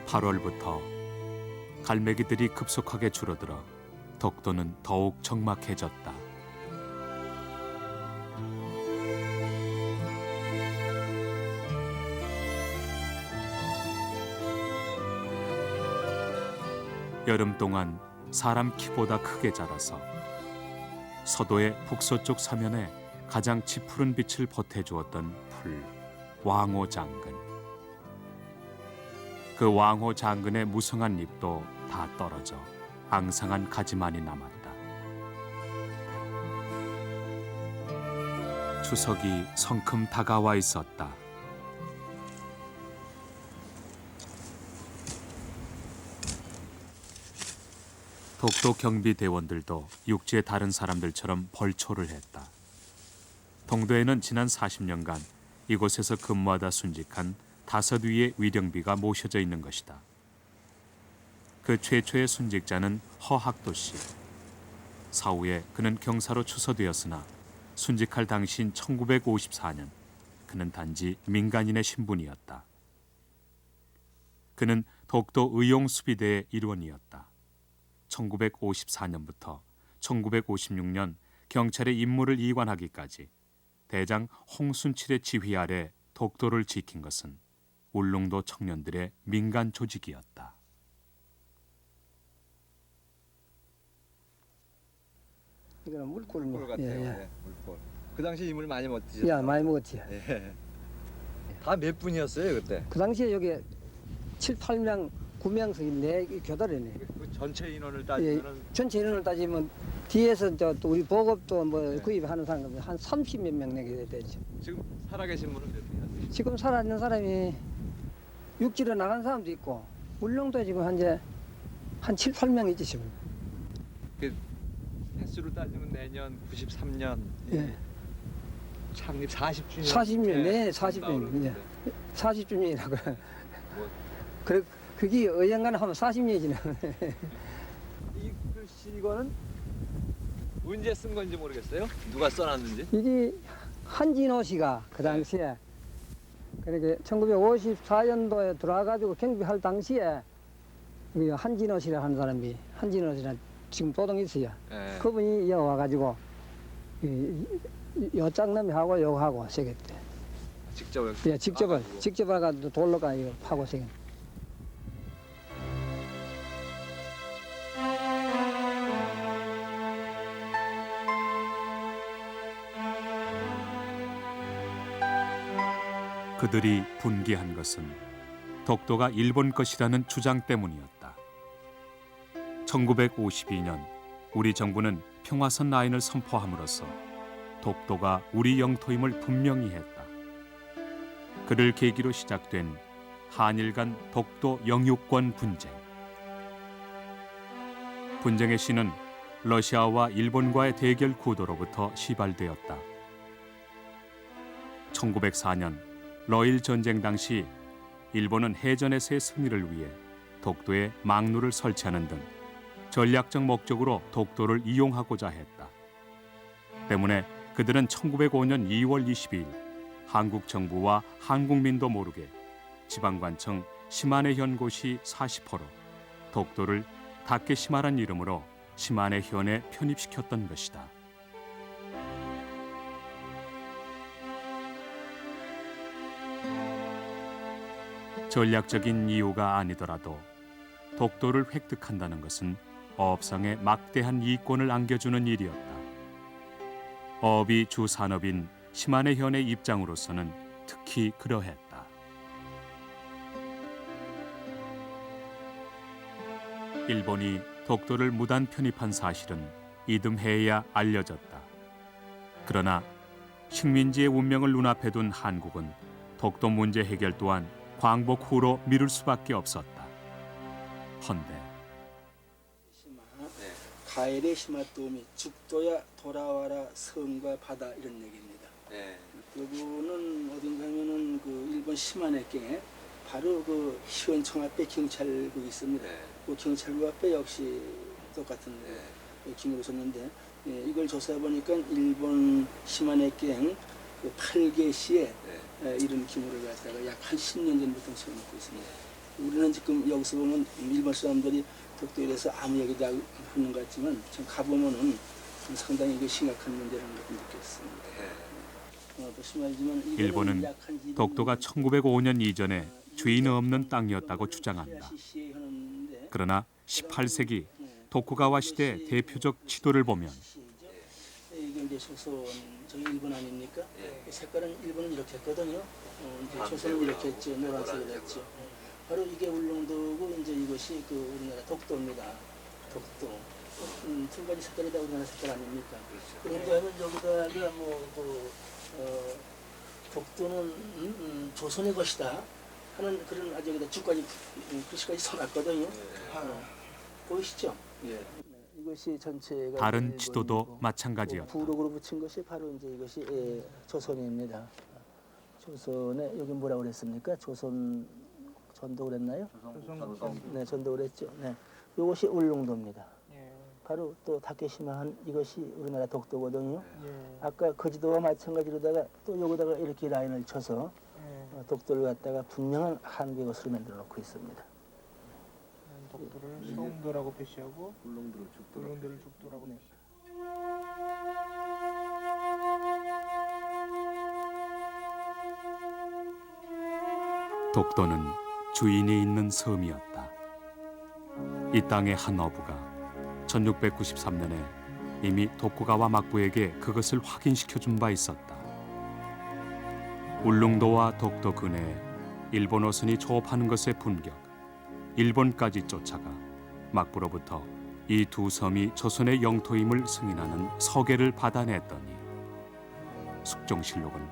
(8월부터) 갈매기들이 급속하게 줄어들어 독도는 더욱 적막해졌다. 여름 동안 사람 키보다 크게 자라서 서도의 북서쪽 사면에 가장 짙푸른 빛을 보태주었던 풀, 왕호장근. 그 왕호장근의 무성한 잎도 다 떨어져 앙상한 가지만이 남았다. 추석이 성큼 다가와 있었다. 독도 경비대원들도 육지의 다른 사람들처럼 벌초를 했다. 동도에는 지난 40년간 이곳에서 근무하다 순직한 5위의 위령비가 모셔져 있는 것이다. 그 최초의 순직자는 허학도 씨. 사후에 그는 경사로 추서되었으나 순직할 당시인 1954년 그는 단지 민간인의 신분이었다. 그는 독도 의용수비대의 일원이었다. 1954년부터 1956년 경찰의 임무를 이관하기까지 대장 홍순칠의 지휘 아래 독도를 지킨 것은 울릉도 청년들의 민간 조직이었다. 이거는 물꿀 물 같아요. 예, 예. 네, 물꿀. 그 당시 이물 많이 못 드셨어요? 야, 많이 먹었지. 다 몇 분이었어요 그때? 그 당시에 여기 7, 8명, 9명씩 네 교달이네. 그 전체 인원을 따지면은 전체 인원을 따지면 뒤에서 또 우리 보급도 뭐 구입하는 사람 한 30몇 명 내게 되죠. 지금 살아계신 분은 몇 분이세요? 지금 살아있는 사람이 육지로 나간 사람도 있고 울릉도에 지금 한 7, 8명이지 지금. 횟수로 따지면 내년 93년 예. 창립 40주년. 40년, 네, 40년. 예. 40주년이라고. 뭐. 그래, 그게 어영간 하면 40년이 지나. 이 글씨 이거는 언제 쓴 건지 모르겠어요. 누가 써놨는지. 이게 한진호 씨가 그 당시에 그렇게 1954년도에 들어와가지고 경비할 당시에 이 한진호 씨라 하는 사람이 한진호 씨라 지금 도동이 있어요. 예. 그분이 여기 와가지고 요 짝놈이하고 요하고 새겼대. 직접 예, 직접 와가지고 돌로가 이거 파고 새겼. 그들이 분개한 것은 독도가 일본 것이라는 주장 때문이었다. 1952년 우리 정부는 평화선 라인을 선포함으로써 독도가 우리 영토임을 분명히 했다. 그를 계기로 시작된 한일 간 독도 영유권 분쟁. 분쟁의 시는 러시아와 일본과의 대결 구도로부터 시발되었다. 1904년 러일 전쟁 당시 일본은 해전에서의 승리를 위해 독도에 망루를 설치하는 등 전략적 목적으로 독도를 이용하고자 했다. 때문에 그들은 1905년 2월 22일 한국 정부와 한국민도 모르게 지방관청 시마네 현고시 40호로 독도를 다케시마란 이름으로 시마네 현에 편입시켰던 것이다. 전략적인 이유가 아니더라도 독도를 획득한다는 것은 어업상에 막대한 이권을 안겨주는 일이었다. 어업이 주 산업인 시마네 현의 입장으로서는 특히 그러했다. 일본이 독도를 무단 편입한 사실은 이듬해야 알려졌다. 그러나 식민지의 운명을 눈앞에 둔 한국은 독도 문제 해결 또한 광복 후로 미룰 수밖에 없었다. 헌데 가엘의 시마토미 죽도야 돌아와라 섬과 바다 이런 얘기입니다. 네. 그분은 어딘가 하면은 그 일본 시마네경에 바로 그 시원청 앞에 경찰국이 있습니다. 네. 그 경찰국 앞에 역시 똑같은 기물을 줬는데 이걸 조사해 보니까 일본 시마네경 그 8개시에 이런 기물을 갖다가 약 한 10년 전부터 세워놓고 있습니다. 우리는 지금 여기서 보면 일본 사람들이 독도에 대해서 아무 얘기도 하는 것 같지만 좀 가보면은 상당히 이게 심각한 문제라는 것을 느꼈습니다. 보시면 일본은 독도가 1905년 이전에 주인 없는 땅이었다고 주장한다. 그러나 18세기 도쿠가와 시대 대표적 지도를 보면 이게 이제 조선 저기 일본 아닙니까? 색깔은 일본은 이렇게 했거든요. 이제 조선은 이렇게 했죠. 노란색으로 했죠. 바로 이게 울릉도고 이제 이것이 그 우리나라 독도입니다. 독도. 두 가지 색깔이 다 우리나라 색깔 아닙니까? 그런데 하면 여기다가 독도는 조선의 것이다 하는 그런 아주 여기다 주까지 글씨까지 써놨거든요. 보이시죠? 이것이 전체가 다른 지도도 마찬가지였다. 부록으로 붙인 것이 바로 이제 이것이 조선입니다. 조선에 여기 뭐라고 그랬습니까? 조선 전도 그랬나요? 네, 전도 그랬죠. 네, 이것이 울릉도입니다. 바로 또 다케시마한 이것이 우리나라 독도거든요. 아까 거지도와 마찬가지로다가 또 여기다가 이렇게 라인을 쳐서 독도를 갖다가 분명한 한국의 것으로 만들어 놓고 있습니다. 독도를 서운도라고 표시하고 울릉도를 죽도라고 표시. 독도는 주인이 있는 섬이었다. 이 땅의 한 어부가 1693년에 이미 도쿠가와 막부에게 그것을 확인시켜준 바 있었다. 울릉도와 독도 근해에 일본 어선이 조업하는 것의 분격, 일본까지 쫓아가 막부로부터 이 두 섬이 조선의 영토임을 승인하는 서계를 받아냈더니 숙종실록은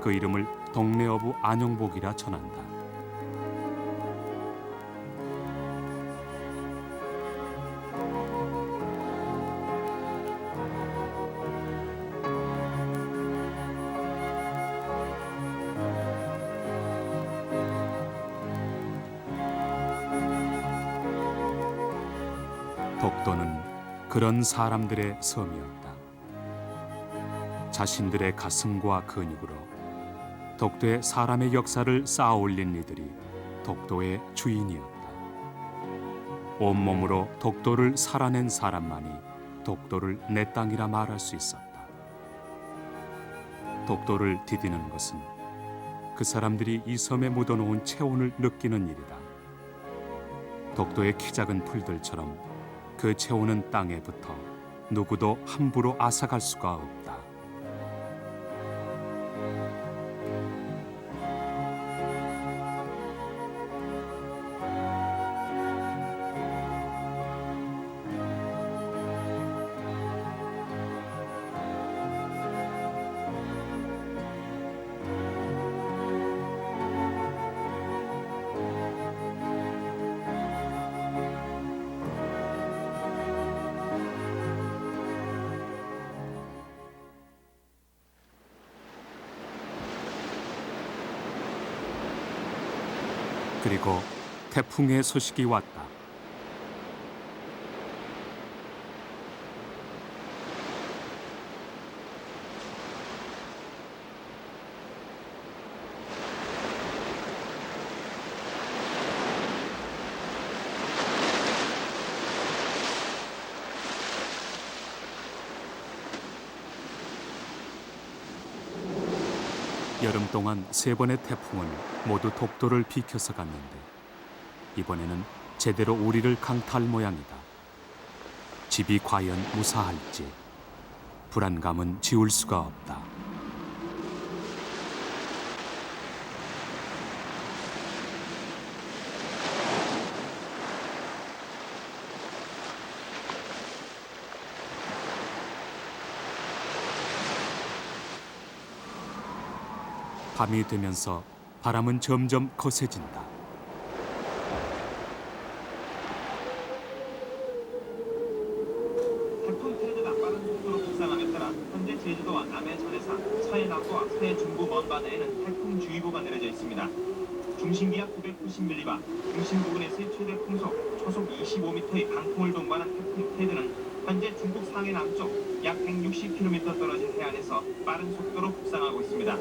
그 이름을 동네 어부 안용복이라 전한다. 독도는 그런 사람들의 섬이었다. 자신들의 가슴과 근육으로 독도의 사람의 역사를 쌓아올린 이들이 독도의 주인이었다. 온몸으로 독도를 살아낸 사람만이 독도를 내 땅이라 말할 수 있었다. 독도를 디디는 것은 그 사람들이 이 섬에 묻어놓은 체온을 느끼는 일이다. 독도의 키 작은 풀들처럼 그 체온은 땅에 붙어 누구도 함부로 앗아갈 수가 없다. 그리고 태풍의 소식이 왔다. 여름 동안 3번의 태풍은 모두 독도를 비켜서 갔는데 이번에는 제대로 우리를 강타할 모양이다. 집이 과연 무사할지 불안감은 지울 수가 없다. 밤이 되면서 바람은 점점 거세진다. 태풍 테드가 빠른 속도로 북상함에 따라 현재 제주도와 남해 전해상, 서해 남부와 서해 중부 먼 바다에는 태풍주의보가 내려져 있습니다. 중심기압 990밀리바, 중심 부근에서의 최대 풍속, 초속 25m의 강풍을 동반한 태풍 테드는 현재 중국 상해 남쪽 약 160km 떨어진 해안에서 빠른 속도로 북상하고 있습니다.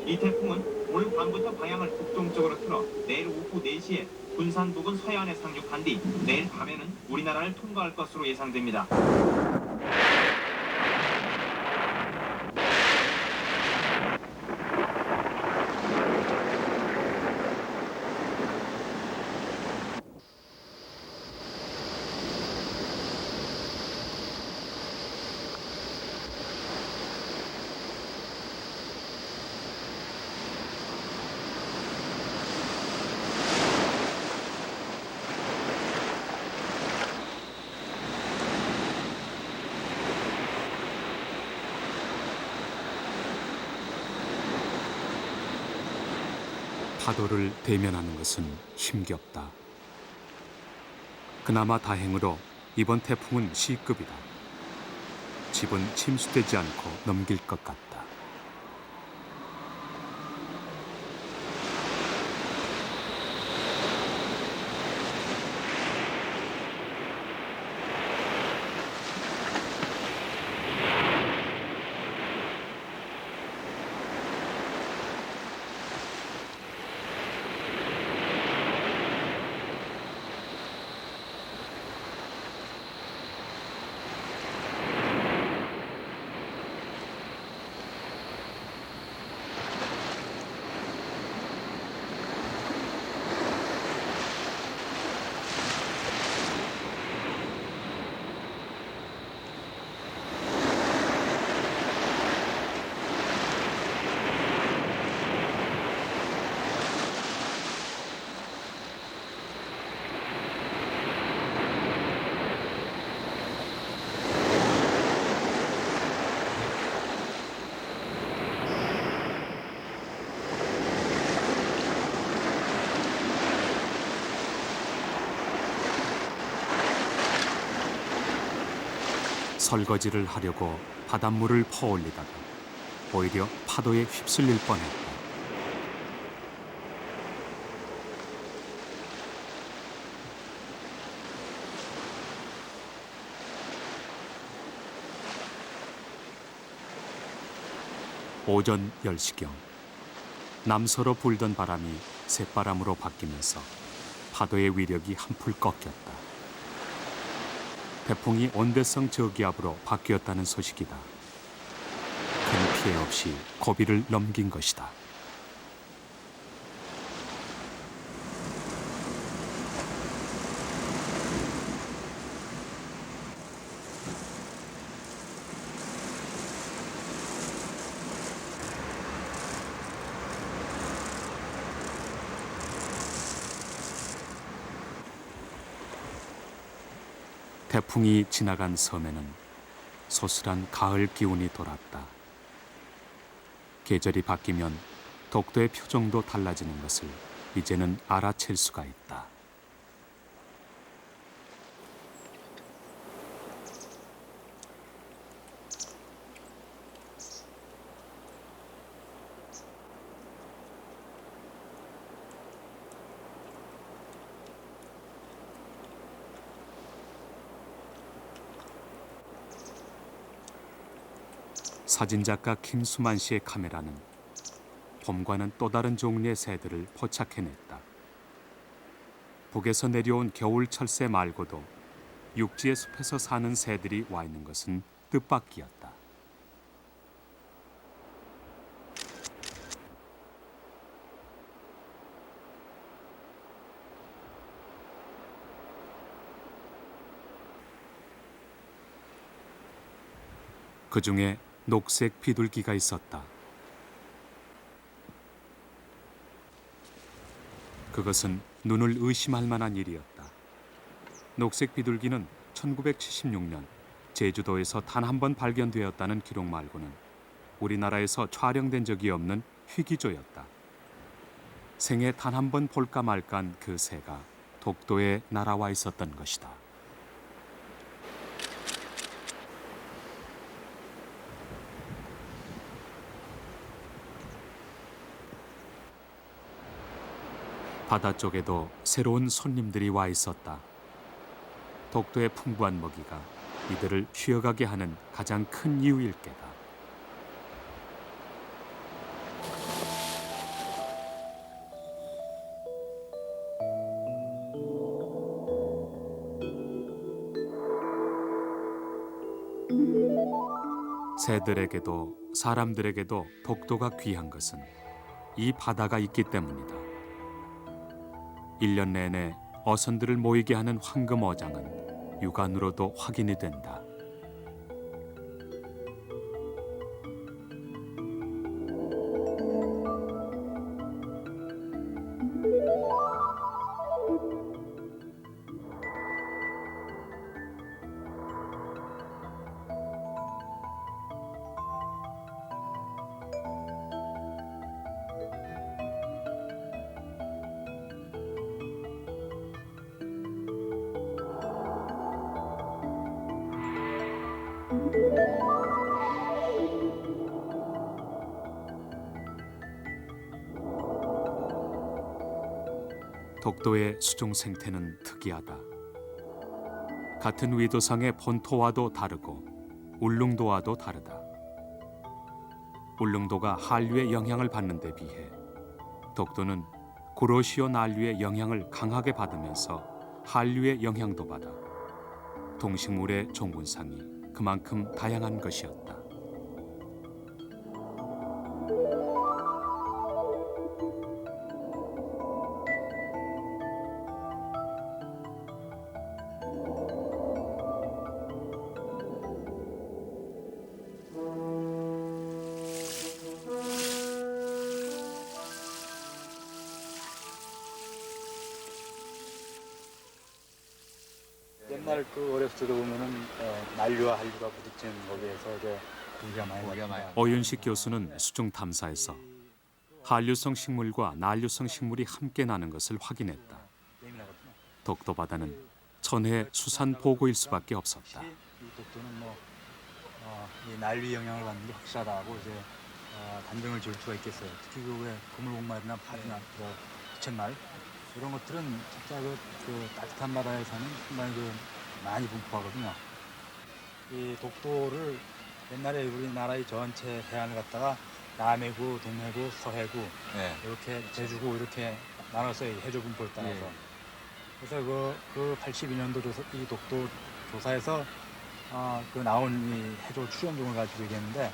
이 태풍은 오늘 밤부터 방향을 북동쪽으로 틀어 내일 오후 4시에 군산 부근 서해안에 상륙한 뒤 내일 밤에는 우리나라를 통과할 것으로 예상됩니다. 파도를 대면하는 것은 힘겹다. 그나마 다행으로 이번 태풍은 C급이다. 집은 침수되지 않고 넘길 것 같다. 설거지를 하려고 바닷물을 퍼올리다가 오히려 파도에 휩쓸릴 뻔했다. 오전 10시경 남서로 불던 바람이 새바람으로 바뀌면서 파도의 위력이 한풀 꺾였다. 태풍이 온대성 저기압으로 바뀌었다는 소식이다. 큰 피해 없이 고비를 넘긴 것이다. 태풍이 지나간 섬에는 소슬한 가을 기운이 돌았다. 계절이 바뀌면 독도의 표정도 달라지는 것을 이제는 알아챌 수가 있다. 사진작가 김수만 씨의 카메라는 봄과는 또 다른 종류의 새들을 포착해냈다. 북에서 내려온 겨울 철새 말고도 육지의 숲에서 사는 새들이 와 있는 것은 뜻밖이었다. 그 중에 녹색 비둘기가 있었다. 그것은 눈을 의심할 만한 일이었다. 녹색 비둘기는 1976년 제주도에서 단 한 번 발견되었다는 기록 말고는 우리나라에서 촬영된 적이 없는 희귀조였다. 생애 단 한 번 볼까 말까한 그 새가 독도에 날아와 있었던 것이다. 바다 쪽에도 새로운 손님들이 와 있었다. 독도의 풍부한 먹이가 이들을 쉬어가게 하는 가장 큰 이유일 게다. 새들에게도 사람들에게도 독도가 귀한 것은 이 바다가 있기 때문이다. 1년 내내 어선들을 모이게 하는 황금어장은 육안으로도 확인이 된다. 독도의 수중 생태는 특이하다. 같은 위도상의 본토와도 다르고 울릉도와도 다르다. 울릉도가 한류의 영향을 받는 데 비해 독도는 구로시오 난류의 영향을 강하게 받으면서 한류의 영향도 받아 동식물의 종군상이 그만큼 다양한 것이었다. 옛날 그 어렸을 때 보면은 난류와 한류가 부딪히는 거기에서 이제 고기가 많이 나왔다. 어윤식 교수는 수중 탐사에서 한류성 식물과 난류성 식물이 함께 나는 것을 확인했다. 독도 바다는 천혜 수산 보고일 수밖에 없었다. 이 독도는 이 난류 영향을 받는 게 확실하다고 이제 단정을 지을 수가 있겠어요. 특히 그 그물복말이나 파리나 부채말 이런 것들은 진짜 그 따뜻한 바다에 사는 정말 많이 분포하거든요. 이 독도를 옛날에 우리나라의 전체 해안을 갖다가 남해구, 동해구, 서해구 네. 이렇게 제주구 이렇게 나눠서 해조 분포에 따라서 그래서 그 82년도 이 독도 조사에서 그 나온 이 해조 출현종을 가지고 얘기했는데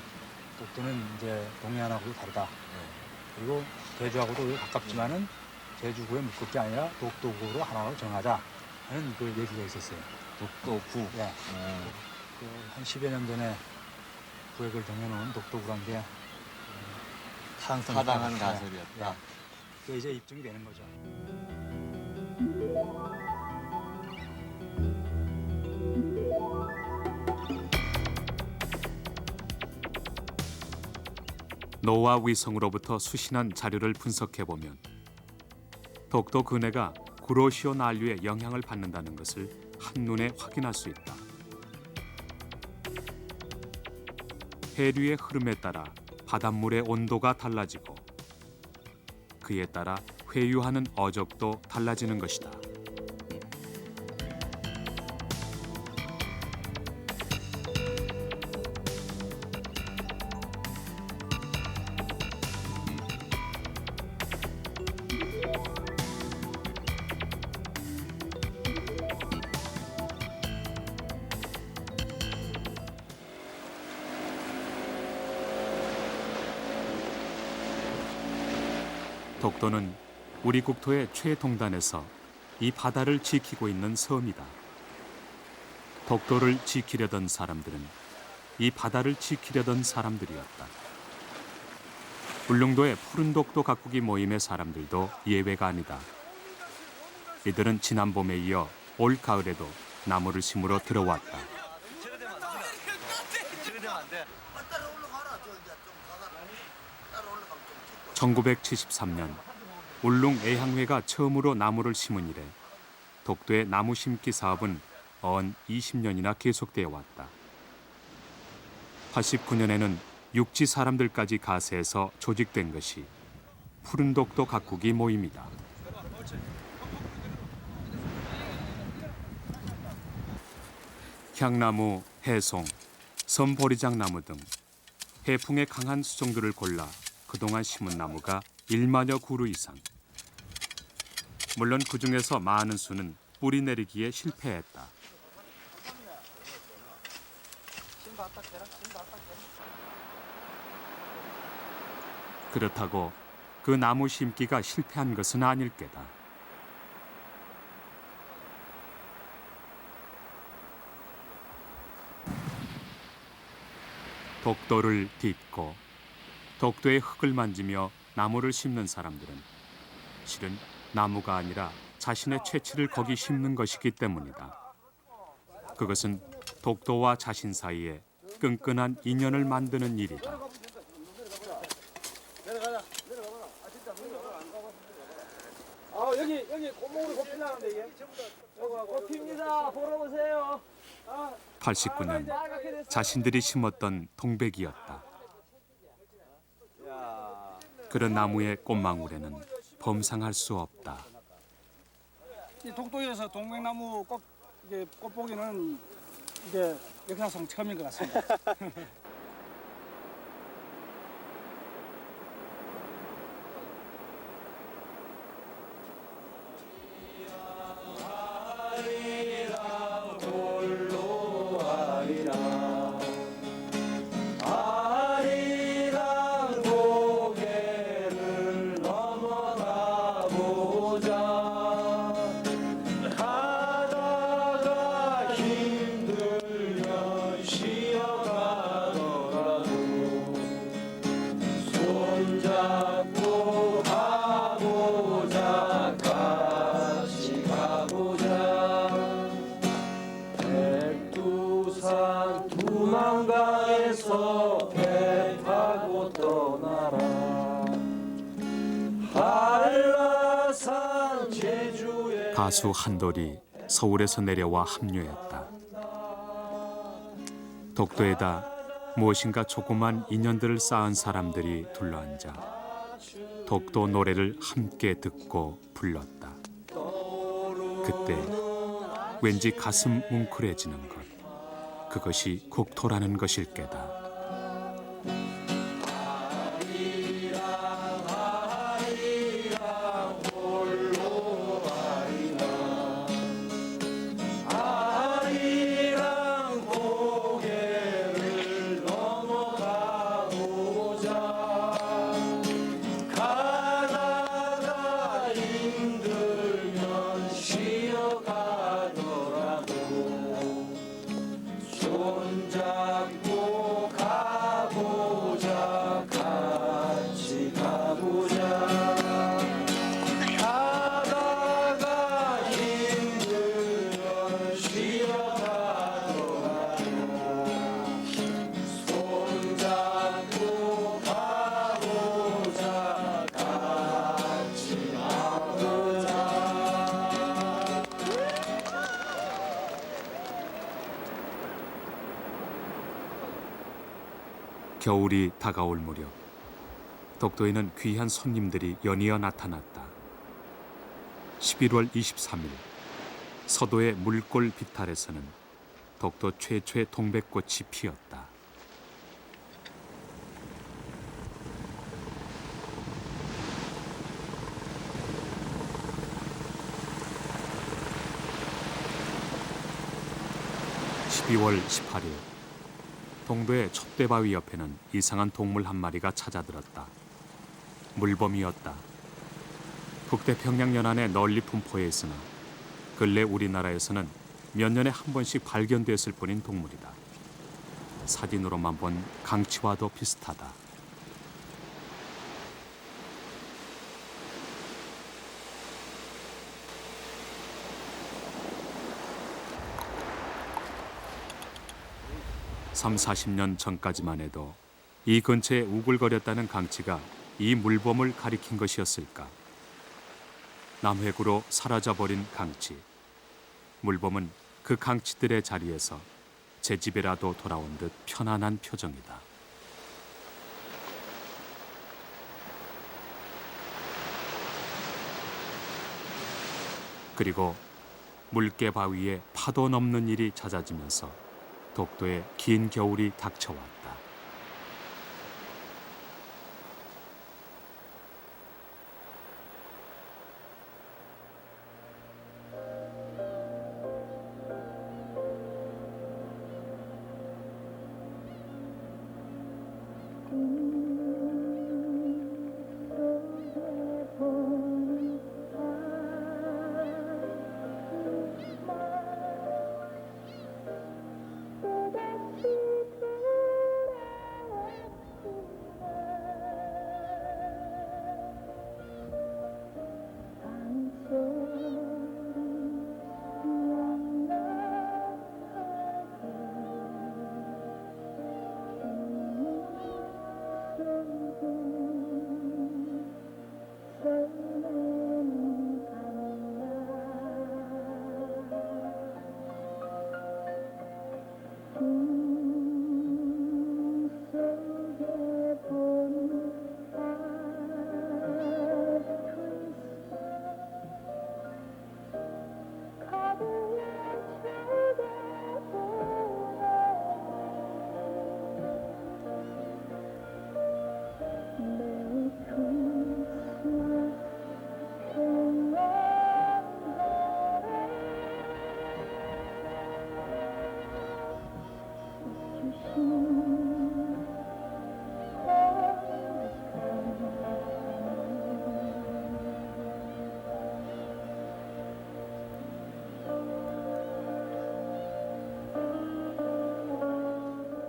독도는 이제 동해안하고도 다르다. 그리고 제주하고도 가깝지만은 제주구에 묶을 게 아니라 독도구로 하나로 정하자 하는 그 얘기가 있었어요. 독도구. 네. 한 10여 년 전에 구획을 정해놓은 독도구란 게 타당한 가설이었다. 그게 이제 입증이 되는 거죠. 노화 위성으로부터 수신한 자료를 분석해보면 독도 근해가 구로시오 난류의 영향을 받는다는 것을 한눈에 확인할 수 있다. 해류의 흐름에 따라 바닷물의 온도가 달라지고 그에 따라 회유하는 어적도 달라지는 것이다. 독도는 우리 국토의 최동단에서 이 바다를 지키고 있는 섬이다. 독도를 지키려던 사람들은 이 바다를 지키려던 사람들이었다. 울릉도의 푸른 독도 가꾸기 모임의 사람들도 예외가 아니다. 이들은 지난 봄에 이어 올 가을에도 나무를 심으러 들어왔다. 1973년 울릉 애향회가 처음으로 나무를 심은 이래 독도의 나무 심기 사업은 언 20년이나 계속되어 왔다. 89년에는 육지 사람들까지 가세해서 조직된 것이 푸른 독도 가꾸기 모임이다. 향나무, 해송, 섬보리장나무 등 해풍에 강한 수종들을 골라 그동안 심은 나무가 1만여 그루 이상. 물론 그중에서 많은 수는 뿌리 내리기에 실패했다. 그렇다고 그 나무 심기가 실패한 것은 아닐 게다. 독도를 딛고 독도의 흙을 만지며 나무를 심는 사람들은 실은 나무가 아니라 자신의 채취를 거기 심는 것이기 때문이다. 그것은 독도와 자신 사이에 끈끈한 인연을 만드는 일이다. 여기 골목으로 곱피 나는데 이게 곱피입니다. 보러 오세요. 89년 자신들이 심었던 동백이었다. 그런 나무의 꽃망울에는 범상할 수 없다. 이 독도에서 동백나무 꽃 보기는 이게 역사상 처음인 것 같습니다. 가수 한돌이 서울에서 내려와 합류했다. 독도에다 무엇인가 조그만 인연들을 쌓은 사람들이 둘러앉아 독도 노래를 함께 듣고 불렀다. 그때 왠지 가슴 뭉클해지는 것, 그것이 국토라는 것일 게다. 겨울이 다가올 무렵 독도에는 귀한 손님들이 연이어 나타났다. 11월 23일 서도의 물골 비탈에서는 독도 최초의 동백꽃이 피었다. (12월 18일) 동도의 촛대바위 옆에는 이상한 동물 한 마리가 찾아들었다. 물범이었다. 북태평양 연안에 널리 분포해 있으나 근래 우리나라에서는 몇 년에 한 번씩 발견됐을 뿐인 동물이다. 사진으로만 본 강치와도 비슷하다. (30~40년) 전까지만 해도 이 근처에 우글거렸다는 강치가 이 물범을 가리킨 것이었을까? 남해구로 사라져버린 강치. 물범은 그 강치들의 자리에서 제 집에라도 돌아온 듯 편안한 표정이다. 그리고 물개 바위에 파도 넘는 일이 잦아지면서 독도에 긴 겨울이 닥쳐왔다.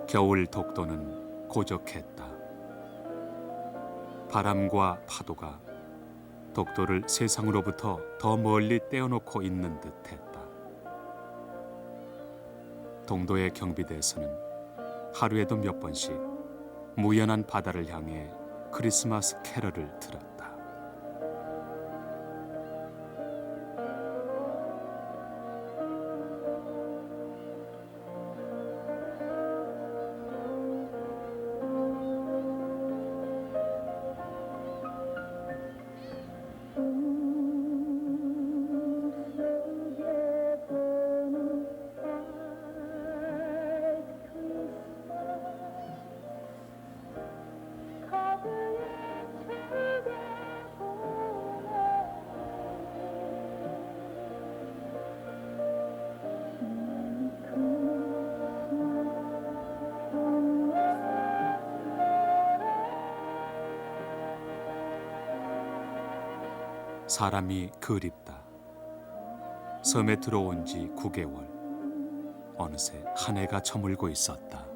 겨울 독도는 고적했다. 바람과 파도가 독도를 세상으로부터 더 멀리 떼어놓고 있는 듯했다. 동도의 경비대에서는 하루에도 몇 번씩 무연한 바다를 향해 크리스마스 캐럴을 틀었다. 사람이 그립다. 섬에 들어온 지 9개월. 어느새 한 해가 저물고 있었다.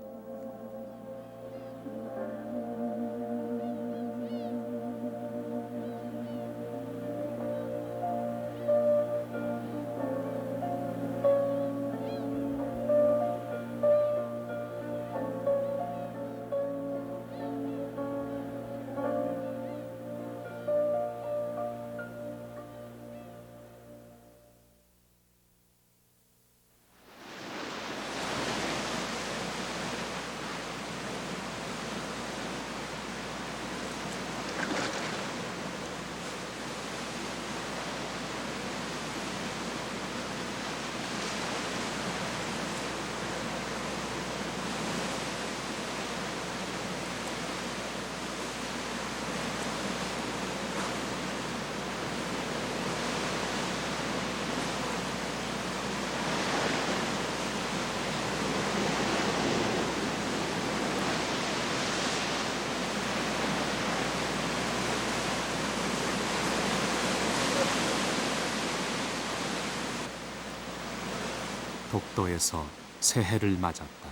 독도에서 새해를 맞았다.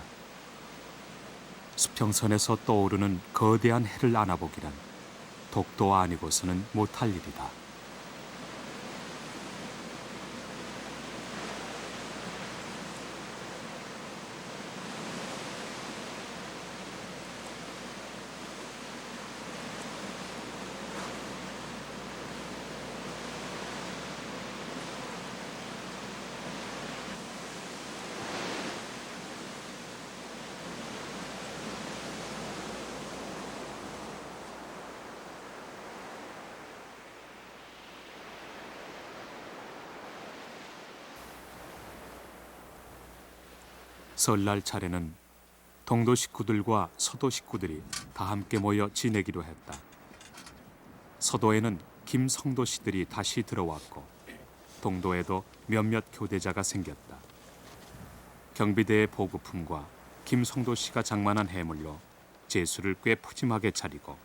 수평선에서 떠오르는 거대한 해를 안아보기란 독도 아니고서는 못할 일이다. 설날 차례는 동도 식구들과 서도 식구들이 다 함께 모여 지내기로 했다. 서도에는 김성도 씨들이 다시 들어왔고 동도에도 몇몇 교대자가 생겼다. 경비대의 보급품과 김성도 씨가 장만한 해물로 제수를 꽤 푸짐하게 차리고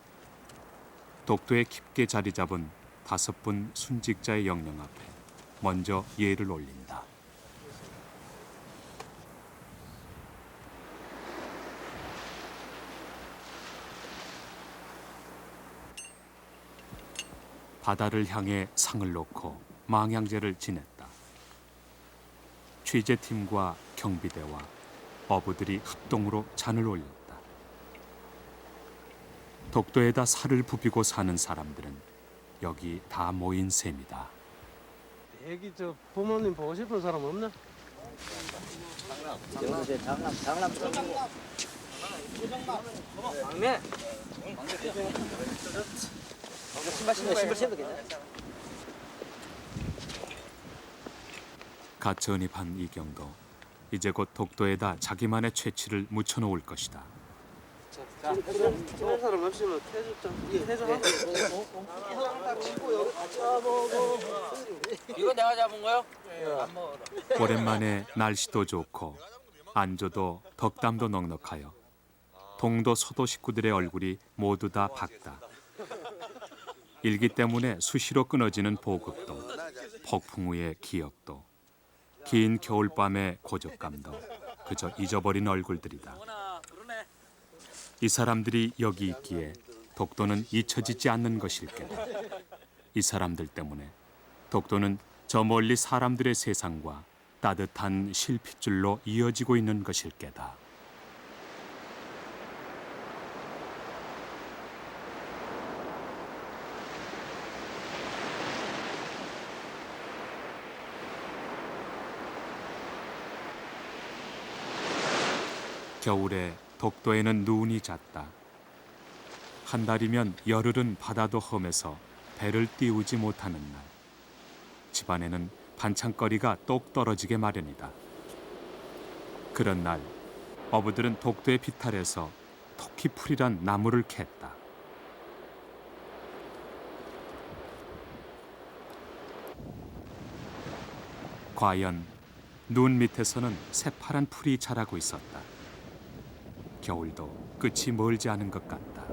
독도에 깊게 자리 잡은 5분 순직자의 영령 앞에 먼저 예를 올린다. 바다를 향해 상을 놓고 망향제를 지냈다. 취재팀과 경비대와 어부들이 합동으로 잔을 올렸다. 독도에다 살을 부비고 사는 사람들은 여기 다 모인 셈이다. 애기 저 부모님 보고 싶은 사람 없나? 막내. 신발 신도 괜찮아. 갓 전입한 이경도 이제 곧 독도에다 자기만의 채취를 묻혀놓을 것이다. 친한 사람 없으면 이거 내가 잡은 거요? 안 먹어라. 오랜만에 날씨도 좋고 안주도 덕담도 넉넉하여 동도 서도 식구들의 얼굴이 모두 다 밝다. 일기 때문에 수시로 끊어지는 보급도, 폭풍 후의 기억도, 긴 겨울밤의 고적감도 그저 잊어버린 얼굴들이다. 이 사람들이 여기 있기에 독도는 잊혀지지 않는 것일 게다. 이 사람들 때문에 독도는 저 멀리 사람들의 세상과 따뜻한 실핏줄로 이어지고 있는 것일 게다. 겨울에 독도에는 눈이 잤다. 한 달이면 열흘은 바다도 험해서 배를 띄우지 못하는 날. 집안에는 반찬거리가 똑 떨어지게 마련이다. 그런 날 어부들은 독도의 비탈에서 토끼풀이란 나무를 캤다. 과연 눈 밑에서는 새파란 풀이 자라고 있었다. 겨울도 끝이 멀지 않은 것 같다.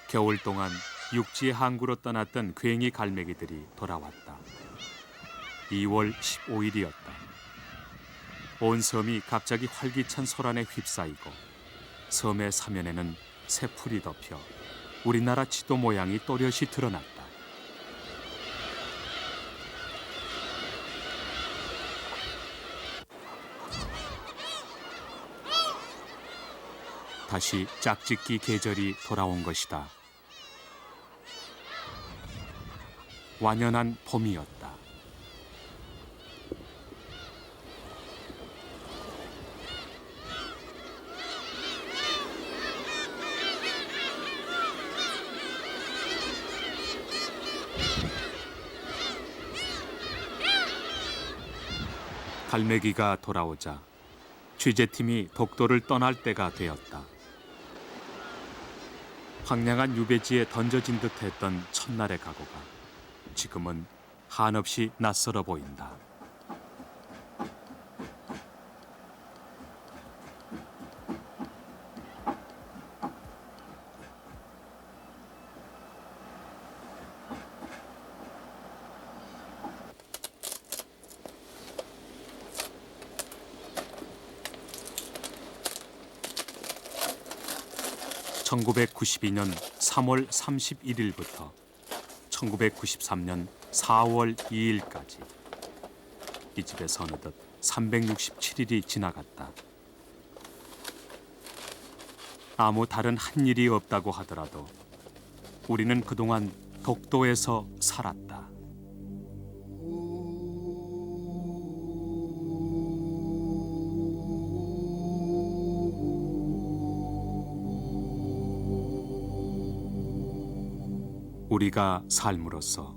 겨울 동안 육지의 항구로 떠났던 괭이 갈매기들이 돌아왔다. 2월 15일이었다. 온 섬이 갑자기 활기찬 소란에 휩싸이고 섬의 사면에는 새풀이 덮여 우리나라 지도 모양이 또렷이 드러났다. 다시 짝짓기 계절이 돌아온 것이다. 완연한 봄이었다. 갈매기가 돌아오자 취재팀이 독도를 떠날 때가 되었다. 황량한 유배지에 던져진 듯했던 첫날의 각오가 지금은 한없이 낯설어 보인다. 1992년 3월 31일부터 1993년 4월 2일까지 이 집에서 어느덧 367일이 지나갔다. 아무 다른 한 일이 없다고 하더라도 우리는 그동안 독도에서 살았다. 우리가 삶으로써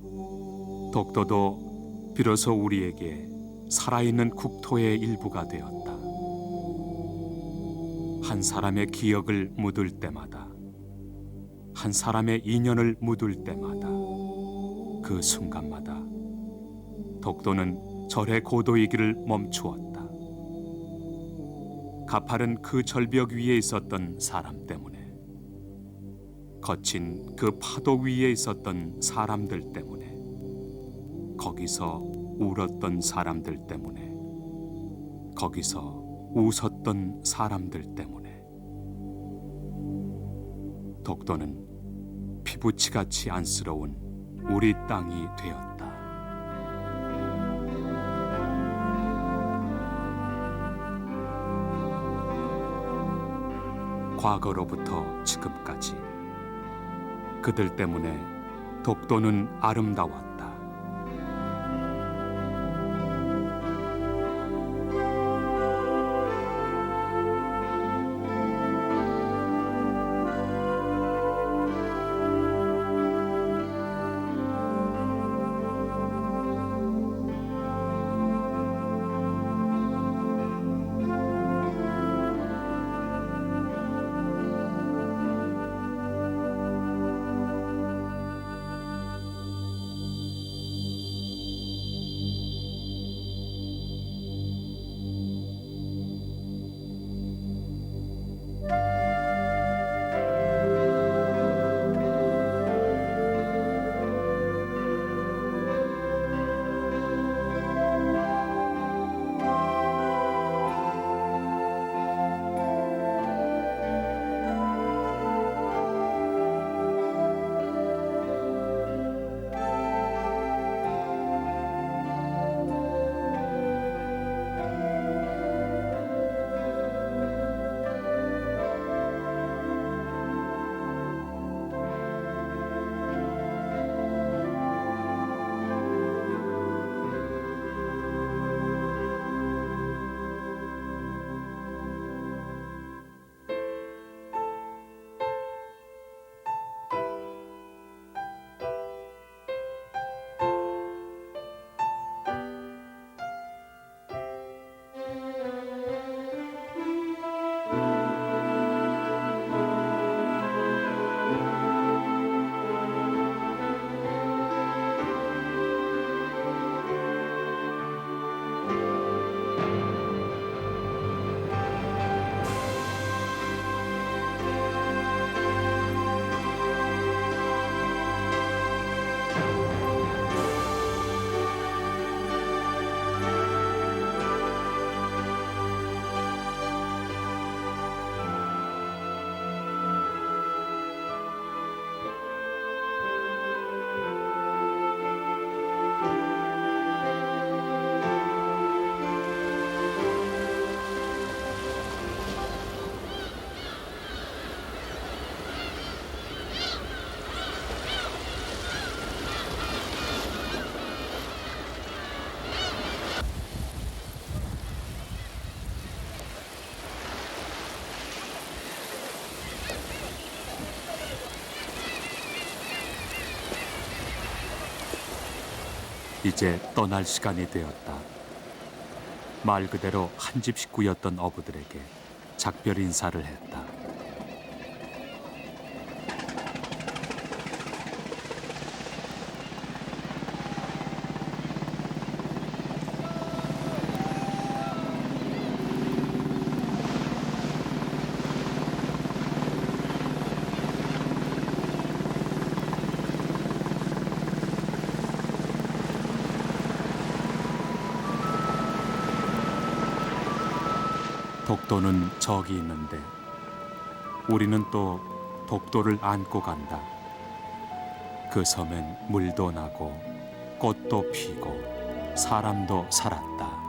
독도도 비로소 우리에게 살아있는 국토의 일부가 되었다. 한 사람의 기억을 묻을 때마다, 한 사람의 인연을 묻을 때마다, 그 순간마다 독도는 절의 고도이기를 멈추었다. 가파른 그 절벽 위에 있었던 사람 때문에, 거친 그 파도 위에 있었던 사람들 때문에, 거기서 울었던 사람들 때문에, 거기서 웃었던 사람들 때문에 독도는 피부치같이 안쓰러운 우리 땅이 되었다. 과거로부터 지금까지 그들 때문에 독도는 아름다웠다. 이제 떠날 시간이 되었다. 말 그대로 한 집 식구였던 어부들에게 작별 인사를 했다. 독도는 저기 있는데 우리는 또 독도를 안고 간다. 그 섬엔 물도 나고 꽃도 피고 사람도 살았다.